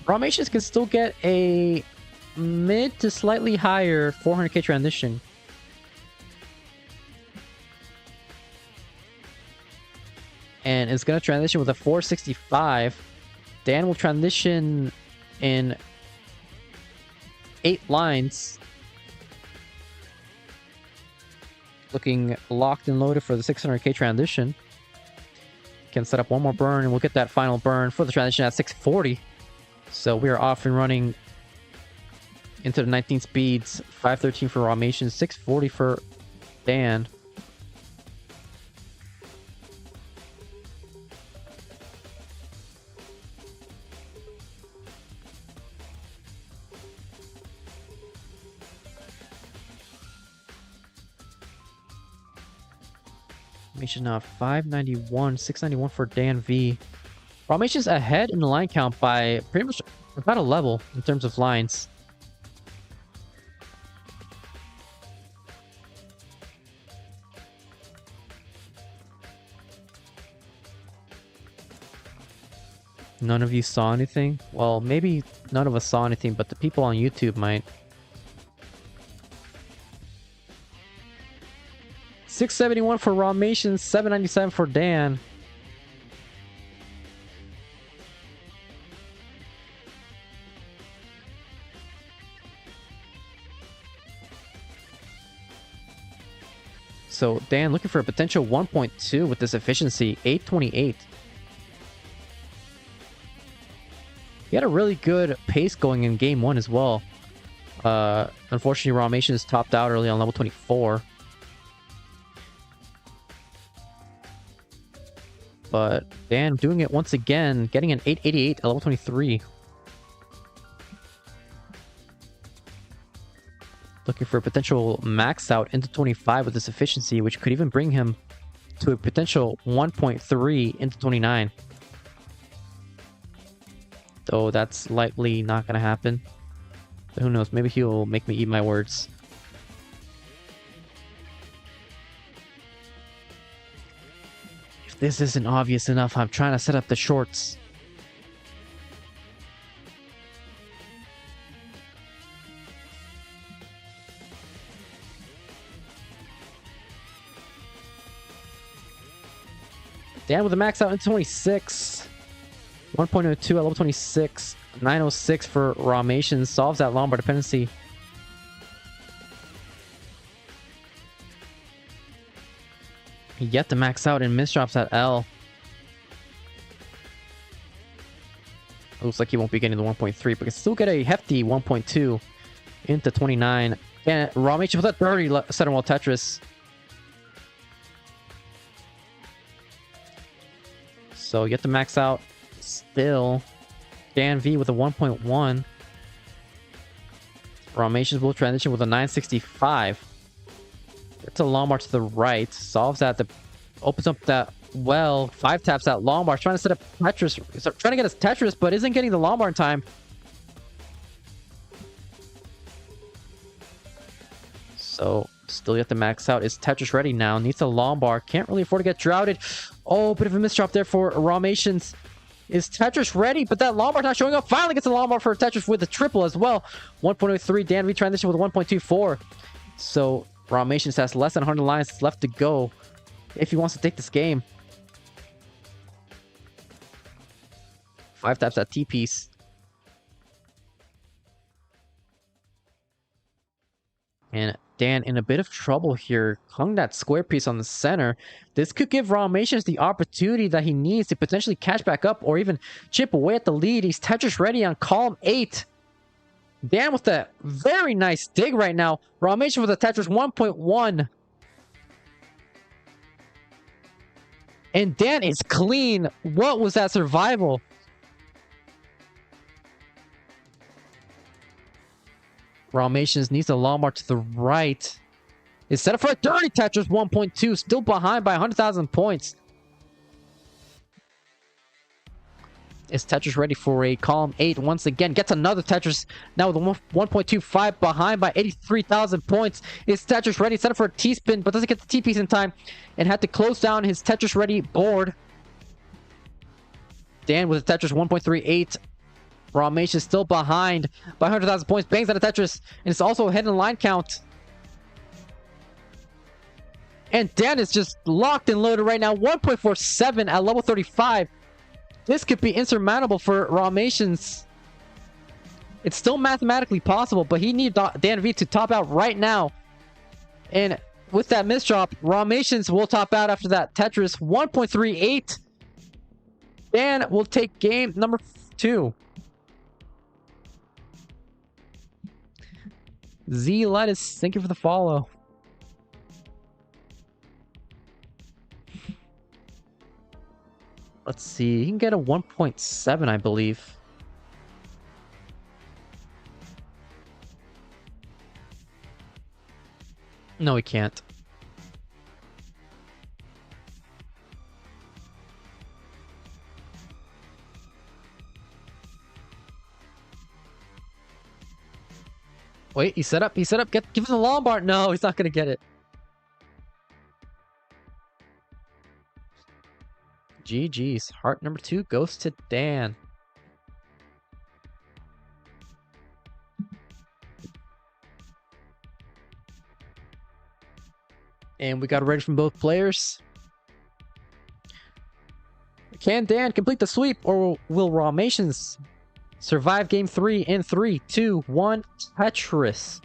Rahmations can still get a mid to slightly higher 400k transition. And it's gonna transition with a 465. Dan will transition in 8 lines. Looking locked and loaded for the 600k transition. Can set up one more burn and we'll get that final burn for the transition at 640. So we are off and running into the 19 speeds. 513 for Rahmations, 640 for Dan. Rahmations now 591, 691 for DanV. Rahmations ahead in the line count by pretty much about a level in terms of lines. None of you saw anything? Well, maybe none of us saw anything, but the people on YouTube might. 671 for Rahmations, 797 for Dan. So Dan looking for a potential 1.2 with this efficiency, 828. He had a really good pace going in game 1 as well. Unfortunately, Rahmations topped out early on level 24. But Dan doing it once again, getting an 888 at level 23. Looking for a potential max out into 25 with this efficiency, which could even bring him to a potential 1.3 into 29. Though that's likely not going to happen. But who knows? Maybe he'll make me eat my words. If this isn't obvious enough, I'm trying to set up the shorts. Dan with a max out in 26. 1.02 at level 26. 906 for Rahmations. Solves that Lombard dependency. Yet to max out and misdrops at L. Looks like he won't be getting the 1.3, but can still get a hefty 1.2 into 29. And Rahmations with a 30 center wall Tetris. So yet to max out. Still, DanV with a 1.1. Rahmations will transition with a 965. It's a Lombard to the right. Solves that. Opens up that well. 5 taps that Lombard. Trying to set up Tetris. Trying to get his Tetris, but isn't getting the Lombard in time. So, still yet to max out. Is Tetris ready now? Needs a Lombard. Can't really afford to get droughted. Oh, bit of a misdrop there for Rahmations. Is Tetris ready? But that Lombard not showing up. Finally gets a Lombard for Tetris with a triple as well. 1.03. DanV transition with 1.24. So, Rahmations has less than 100 lines left to go if he wants to take this game. 5 taps that T-piece. And Dan in a bit of trouble here. Hung that square piece on the center. This could give Rahmations the opportunity that he needs to potentially catch back up or even chip away at the lead. He's Tetris ready on column 8. Dan with a very nice dig right now. Rahmations with a Tetris 1.1. And Dan is clean. What was that survival? Rahmations needs a Lombard to the right. Is set up for a dirty Tetris 1.2. Still behind by 100,000 points. Is Tetris ready for a column 8 once again? Gets another Tetris now with a 1.25 behind by 83,000 points. Is Tetris ready? Set up for a T-spin, but doesn't get the T-piece in time and had to close down his Tetris ready board. Dan with a Tetris 1.38. Rahmations still behind by 100,000 points. Bangs out a Tetris, and it's also a hidden line count. And Dan is just locked and loaded right now. 1.47 at level 35. This could be insurmountable for Rahmations. It's still mathematically possible, but he needs DanV to top out right now. And with that misdrop, Rahmations will top out after that Tetris 1.38. Dan will take game number 2. Z Lettuce, thank you for the follow. Let's see. He can get a 1.7, I believe. No, he can't. Wait, he set up. He set up. Give him the Lombard. No, he's not going to get it. GG's. Heart number 2 goes to Dan. And we got it ready from both players. Can Dan complete the sweep, or will Rahmations survive game 3 in 3, 2, 1, Tetris?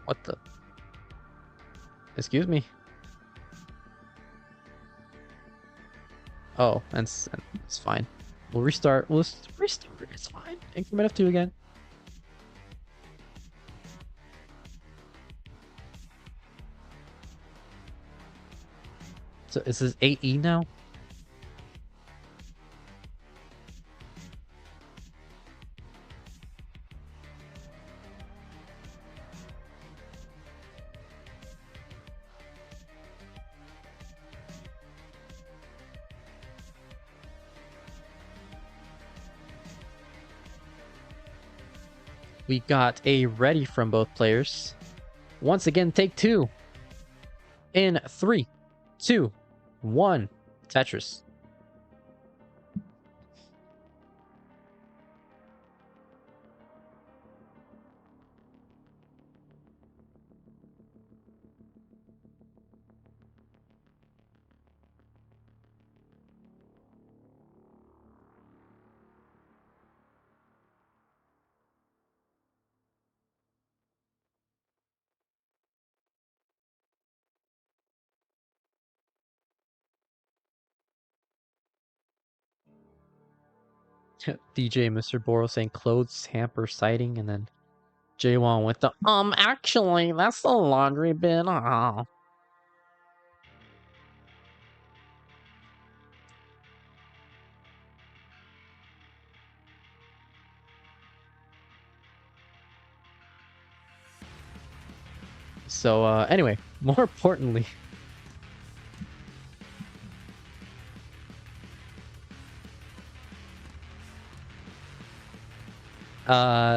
What the? Excuse me. Oh, that's fine. We'll restart. We'll restart. It's fine. Increment of 2 again. So is this 8E now? We got a ready from both players. Once again, take 2. In 3, 2, 1. Tetris. DJ Mr. Boro saying clothes hamper sighting, and then J1 with the actually that's the laundry bin. Oh. So anyway, more importantly,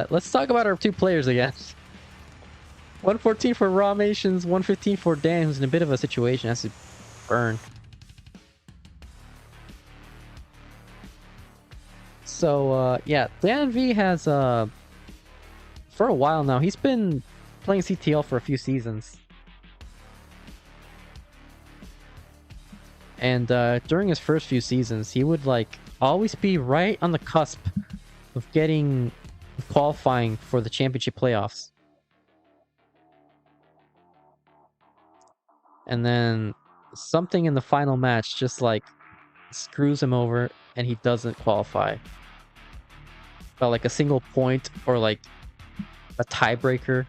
let's talk about our 2 players again. 114 for Rahmations, 115 for Dan, who's in a bit of a situation, has to burn. So yeah, DanV has for a while now, he's been playing CTL for a few seasons. And during his first few seasons, he would like always be right on the cusp of qualifying for the championship playoffs. And then something in the final match just like screws him over and he doesn't qualify. But like a single point or like a tiebreaker.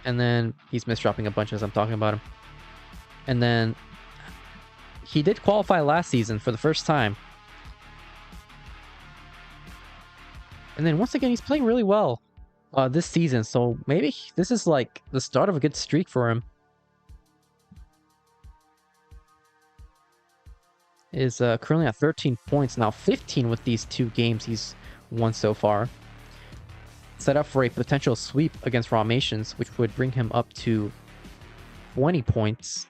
And then he's misdropping a bunch as I'm talking about him. And then he did qualify last season for the first time. And then once again, he's playing really well this season. So maybe this is like the start of a good streak for him. Is currently at 13 points now, 15 with these 2 games he's won so far. Set up for a potential sweep against Rahmations, which would bring him up to 20 points.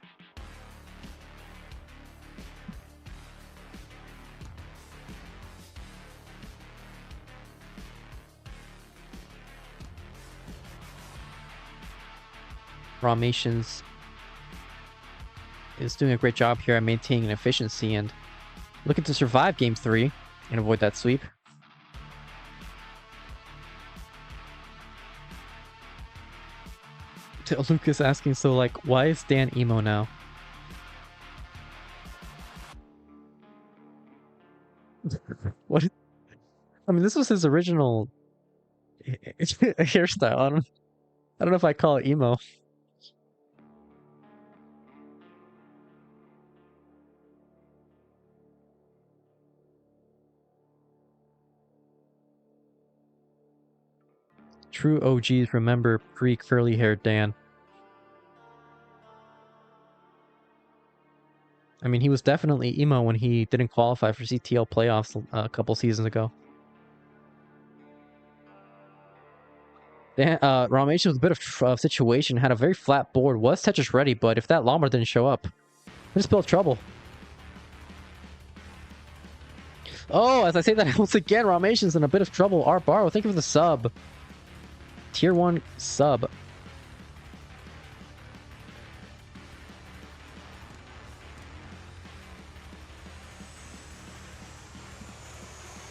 Rahmations is doing a great job here at maintaining efficiency and looking to survive Game 3 and avoid that sweep. Lucas asking, so like, why is Dan emo now? What? I mean, this was his original hairstyle. I don't know if I call it emo. True OGs remember pre-curly haired Dan. I mean, he was definitely emo when he didn't qualify for CTL playoffs a couple seasons ago. Rahmations was a bit of situation, had a very flat board, was Tetris ready, but if that Llama didn't show up, we just built trouble. Oh, as I say that once again, Rahmations in a bit of trouble. Art Barrow, thank you for the sub. Tier 1 sub.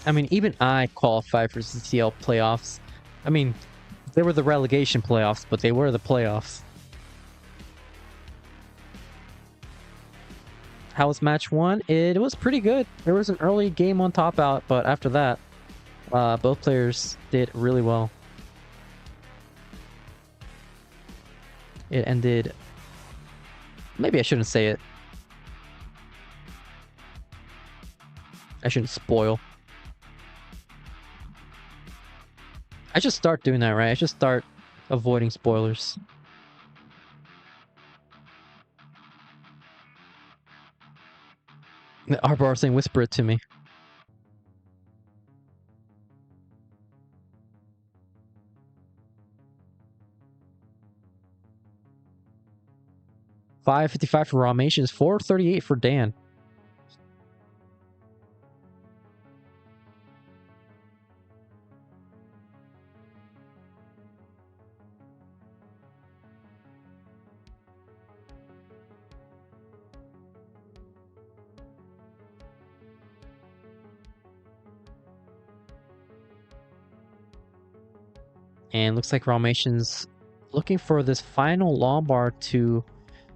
I mean, even I qualified for CTL playoffs. I mean, they were the relegation playoffs, but they were the playoffs. how was match 1? It was pretty good. There was an early game on top out, but after that, both players did really well. It ended... Maybe I shouldn't say it. I shouldn't spoil. I should start doing that, right? I should start avoiding spoilers. The Arbor saying, whisper it to me. $5.55 for Rahmations, $4.38 for Dan. And looks like Rahmations looking for this final Lombard to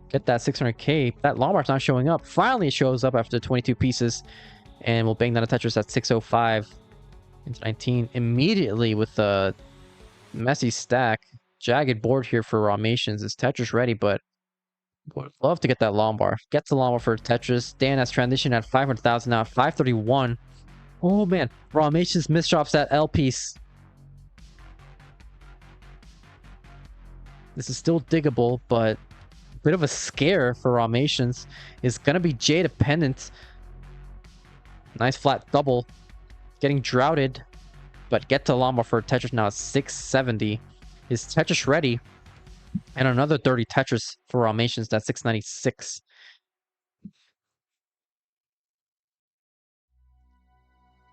get that 600k. That Lombard's not showing up. Finally it shows up after 22 pieces. And we'll bang down a Tetris at 605 into 19. Immediately with a messy stack. Jagged board here for Rahmations. Is Tetris ready, but would love to get that Lombard. Gets the Lombard for Tetris. Dan has transitioned at 500,000 now. 531. Oh man. Rahmations misdrops that L piece. This is still diggable, but a bit of a scare for Rahmations. Is going to be J dependent. Nice flat double. Getting droughted, but get to Lombard for Tetris now at 670. Is Tetris ready? And another 30 Tetris for Rahmations. That's 696.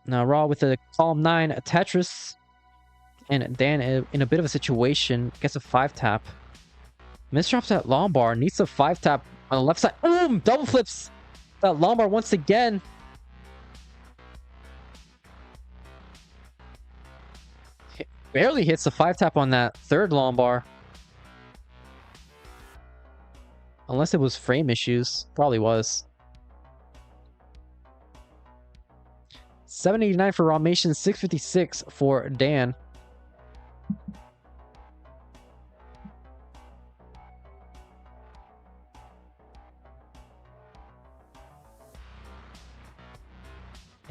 Now Raw with a column 9 a Tetris. And Dan in a bit of a situation. Gets a 5-tap. Misdrops that Lombard. Needs a 5-tap on the left side. Boom! Double flips that Lombard once again. Barely hits the 5-tap on that third Lombard. Unless it was frame issues. Probably was. 789 for Rahmations, 656 for Dan.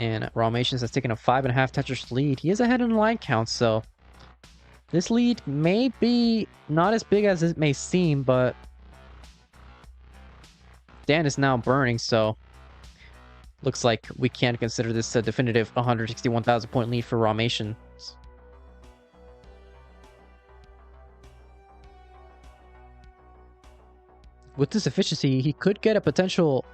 And Rahmations has taken a 5.5 Tetris lead. He is ahead in the line count, so this lead may be not as big as it may seem, but Dan is now burning, so looks like we can't consider this a definitive 161,000 point lead for Rahmations. With this efficiency, he could get a potential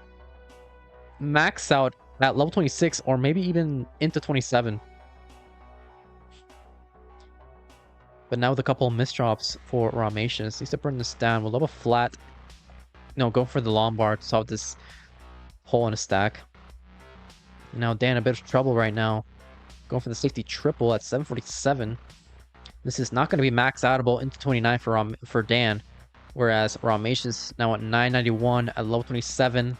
max out at level 26 or maybe even into 27. But now with a couple of misdrops for Rahmations, needs to burn this down. We'll level flat. No, go for the Lombard to solve this hole in a stack. Now Dan a bit of trouble right now. Going for the safety triple at 747. This is not going to be max outable into 29 for Dan. Whereas Rahmations now at 991 at level 27.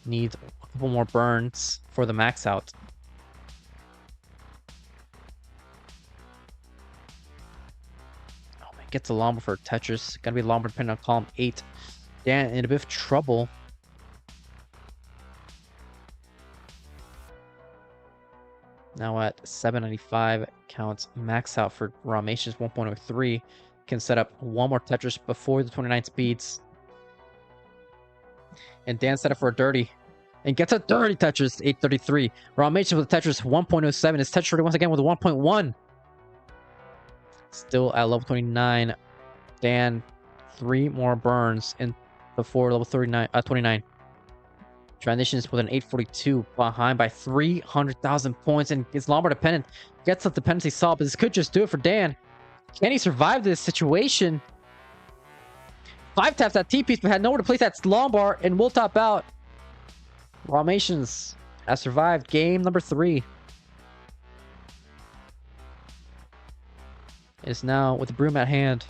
Needs a couple more burns for the max out. Oh man, gets a Lombard for Tetris. Gonna be Lombard depending on column 8. Dan in a bit of trouble. Now at 795 counts max out for Rahmations 1.03. Can set up one more Tetris before the 29 speeds. And Dan set up for a dirty. And gets a dirty Tetris, 833. Rahmations with a Tetris 1.07. Is Tetris ready once again with a 1.1. Still at level 29. Dan, 3 more burns in before level 29. Transitions with an 842 behind by 300,000 points and is Lombard dependent. Gets the dependency solved, but this could just do it for Dan. Can he survive this situation? 5 taps that T-piece, but had nowhere to place that Lombard and will top out. Rahmations has survived game number 3. It is now with the broom at hand.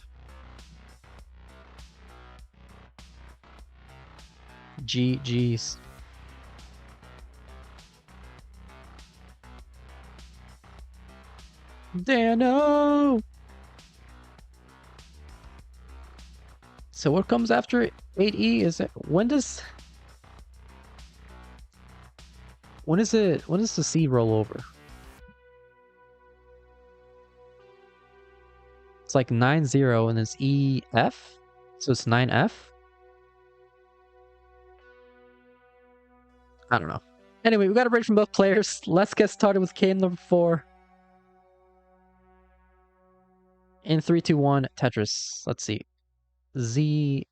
GG's. Dano! So what comes after 8E is it, when does the C roll over? It's like 9-0 and it's EF? So it's 9F? I don't know. Anyway, we got a break from both players. Let's get started with game number 4. In 3, 2, 1, Tetris. Let's see. JZ.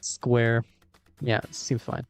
Square. Yeah, it seems fine.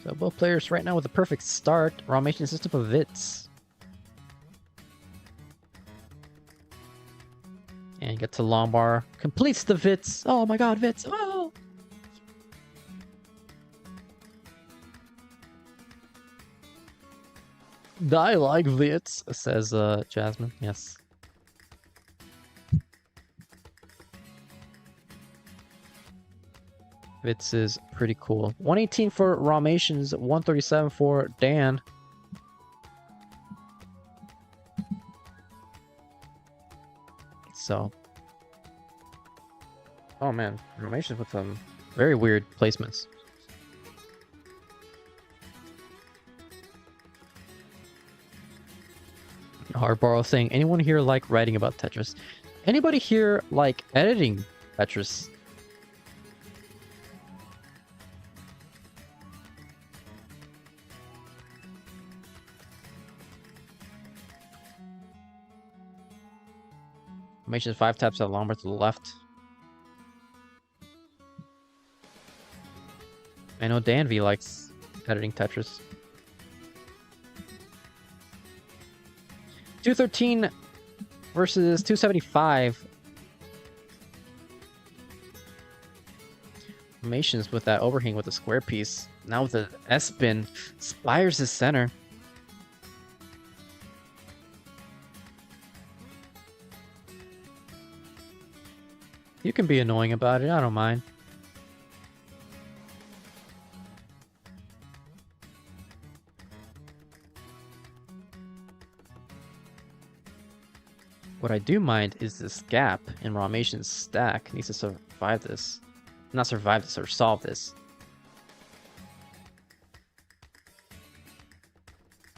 So both players right now with a perfect start. Rahmations system of Vits. And get to Lombard. Completes the Vits. Oh my god, Vits. Oh! I like Vits, says Jasmine. Yes. Vits is pretty cool. 118 for Rahmations, 137 for Dan. So. Oh man, Rahmations with some very weird placements. Hardborough saying, anyone here like writing about Tetris? Anybody here like editing Tetris? Rahmations 5 taps at Lombard to the left. I know DanV likes editing Tetris. 213 versus 275. Rahmations with that overhang with the square piece. Now with the S-spin. Spires his center. You can be annoying about it, I don't mind. What I do mind is this gap in Rahmations' stack. Needs to survive this. Not survive this, or solve this.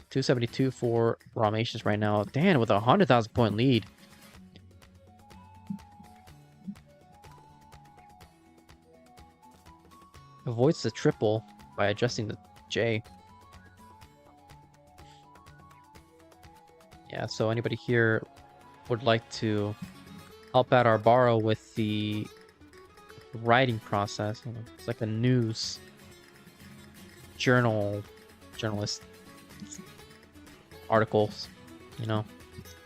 272 for Rahmations right now. Dan with a 100,000 point lead. Avoids the triple by adjusting the J. Yeah, so anybody here would like to help out our borrow with the writing process. It's like a news journalist articles, you know,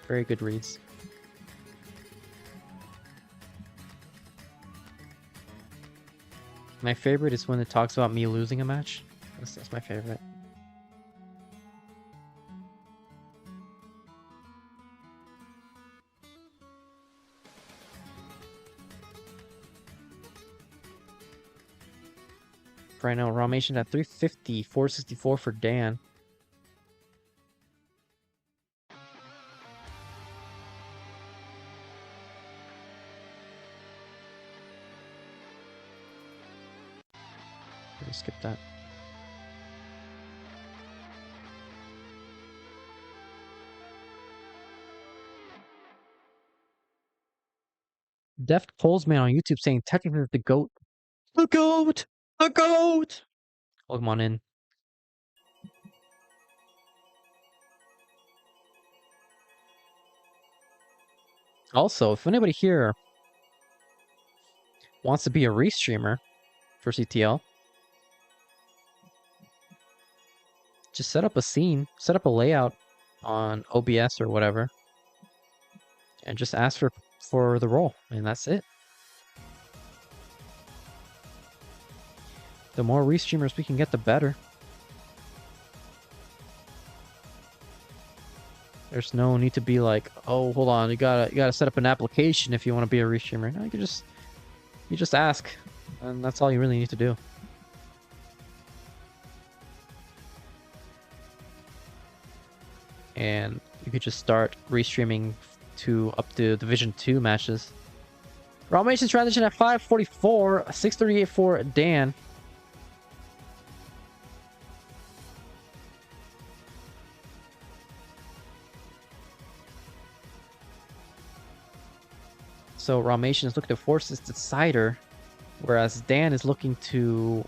very good reads. My favorite is when it talks about me losing a match. That's my favorite. Right now, Rahmation at 350, 464 for Dan. Skip that. Deft Polesman on YouTube saying technically the GOAT. The GOAT! The GOAT! Welcome on in. Also, if anybody here wants to be a restreamer for CTL, just set up a scene, set up a layout on OBS or whatever, and just ask for the role, and that's it. The more restreamers we can get, the better. There's no need to be like, oh, hold on, you gotta set up an application if you want to be a restreamer. No, you just ask, and that's all you really need to do. And you could just start restreaming to up to Division 2 matches. Rahmations transition at 5:44, 6:38 for Dan. So Rahmations is looking to force this decider, whereas Dan is looking to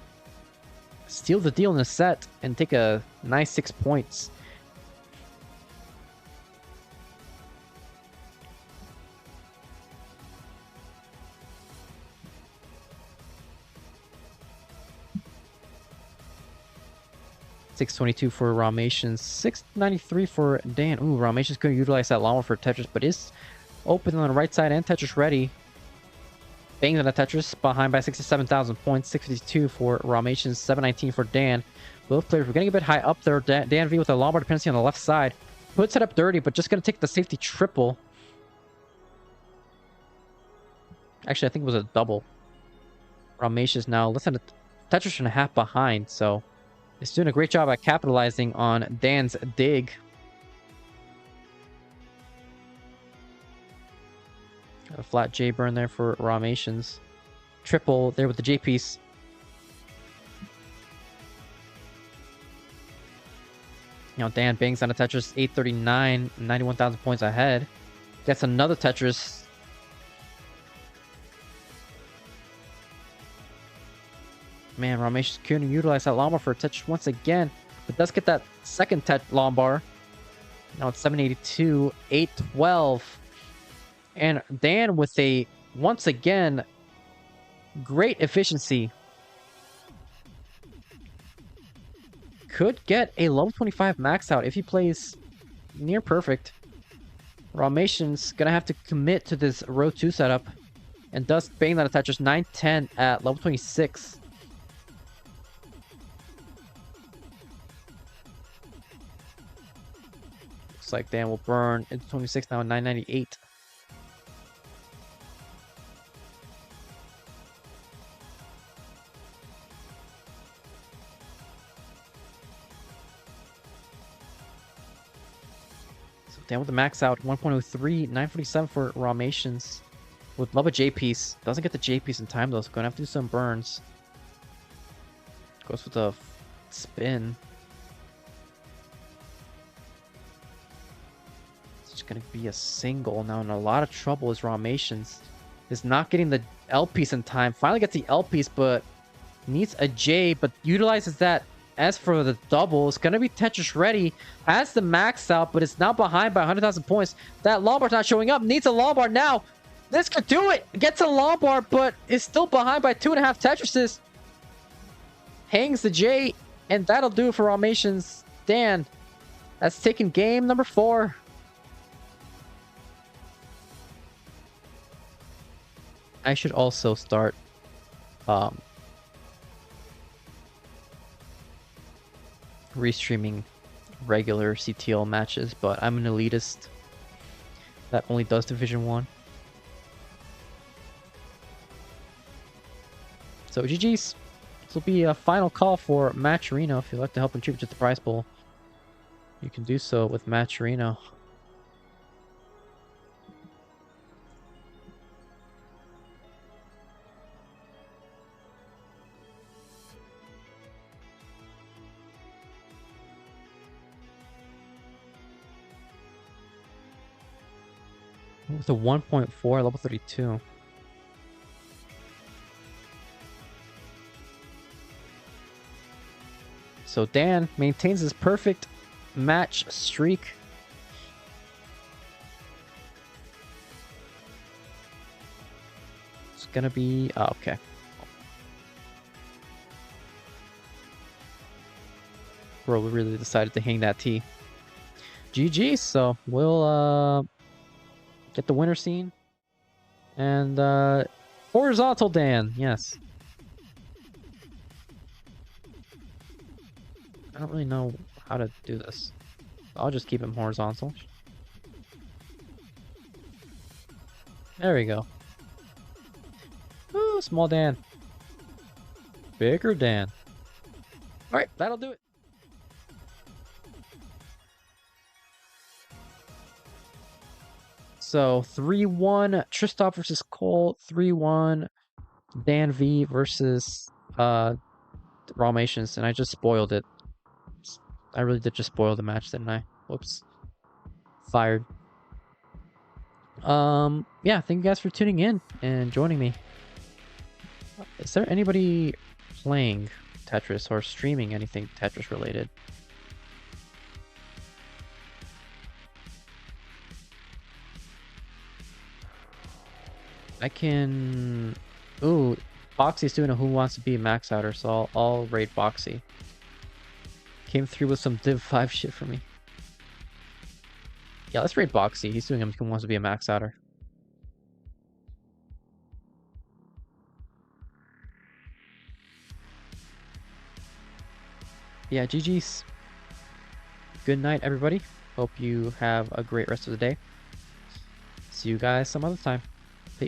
steal the deal in the set and take a nice 6 points. $622 for Rahmations, $693 for Dan. Ooh, Rahmations couldn't utilize that llama for Tetris, but is open on the right side and Tetris ready. Bangs on the Tetris, behind by 67,000 points. 652 for Rahmations, 719 for Dan. Both players were getting a bit high up there. DanV with a Lombard dependency on the left side. Puts it up dirty, but just going to take the safety triple. Actually, I think it was a double. Rahmations now less than a Tetris and a half behind, so it's doing a great job at capitalizing on Dan's dig. A flat J burn there for Rahmations. Triple there with the J piece. Now Dan bangs on a Tetris, 839, 91,000 points ahead. Gets another Tetris. Man, Rahmations couldn't utilize that Lombard for a Tetris once again, but does get that second Lombard. Now it's 782, 812. And Dan with a, once again, great efficiency. Could get a level 25 max out if he plays near perfect. Rahmations gonna have to commit to this row 2 setup. And does bang that Tetris 910 at level 26. Looks like Dan will burn into 26 now at 998. Dan with the max out, 1.03, 947 for Rahmations. Would love a J piece. Doesn't get the J piece in time though, so gonna have to do some burns. Goes with the spin. It's just gonna be a single now, in a lot of trouble is Rahmations. Is not getting the L piece in time. Finally gets the L piece, but needs a J, but utilizes that. As for the double, it's going to be Tetris ready. Has the max out, but it's now behind by 100,000 points. That Lombard's not showing up. Needs a Lombard now. This could do it. Gets a Lombard, but is still behind by 2.5 Tetrises. Hangs the J, and that'll do it for Rahmations. Dan, that's taken game number 4. I should also start restreaming regular CTL matches, but I'm an elitist that only does Division 1. So GG's. This will be a final call for Matcherino. If you'd like to help contribute to the prize pool, you can do so with Matcherino. With a 1.4, level 32. So Dan maintains his perfect match streak. gonna be... Oh, okay. Bro, we really decided to hang that T. GG, so we'll get the winner scene. And horizontal Dan, yes. I don't really know how to do this. I'll just keep him horizontal. There we go. Ooh, small Dan. Bigger Dan. Alright, that'll do it. So 3-1 Tristop versus Cole, 3-1 DanV versus Rahmations, and I just spoiled it. I really did just spoil the match, didn't I? Whoops. Fired. Yeah, thank you guys for tuning in and joining me. Is there anybody playing Tetris or streaming anything Tetris related? I can... Ooh, Boxy's doing a Who Wants to Be Max Outer, so I'll raid Boxy. Came through with some Div 5 shit for me. Yeah, let's raid Boxy. He's doing Who Wants to Be a Max Outer. Yeah, GG's. Good night, everybody. Hope you have a great rest of the day. See you guys some other time.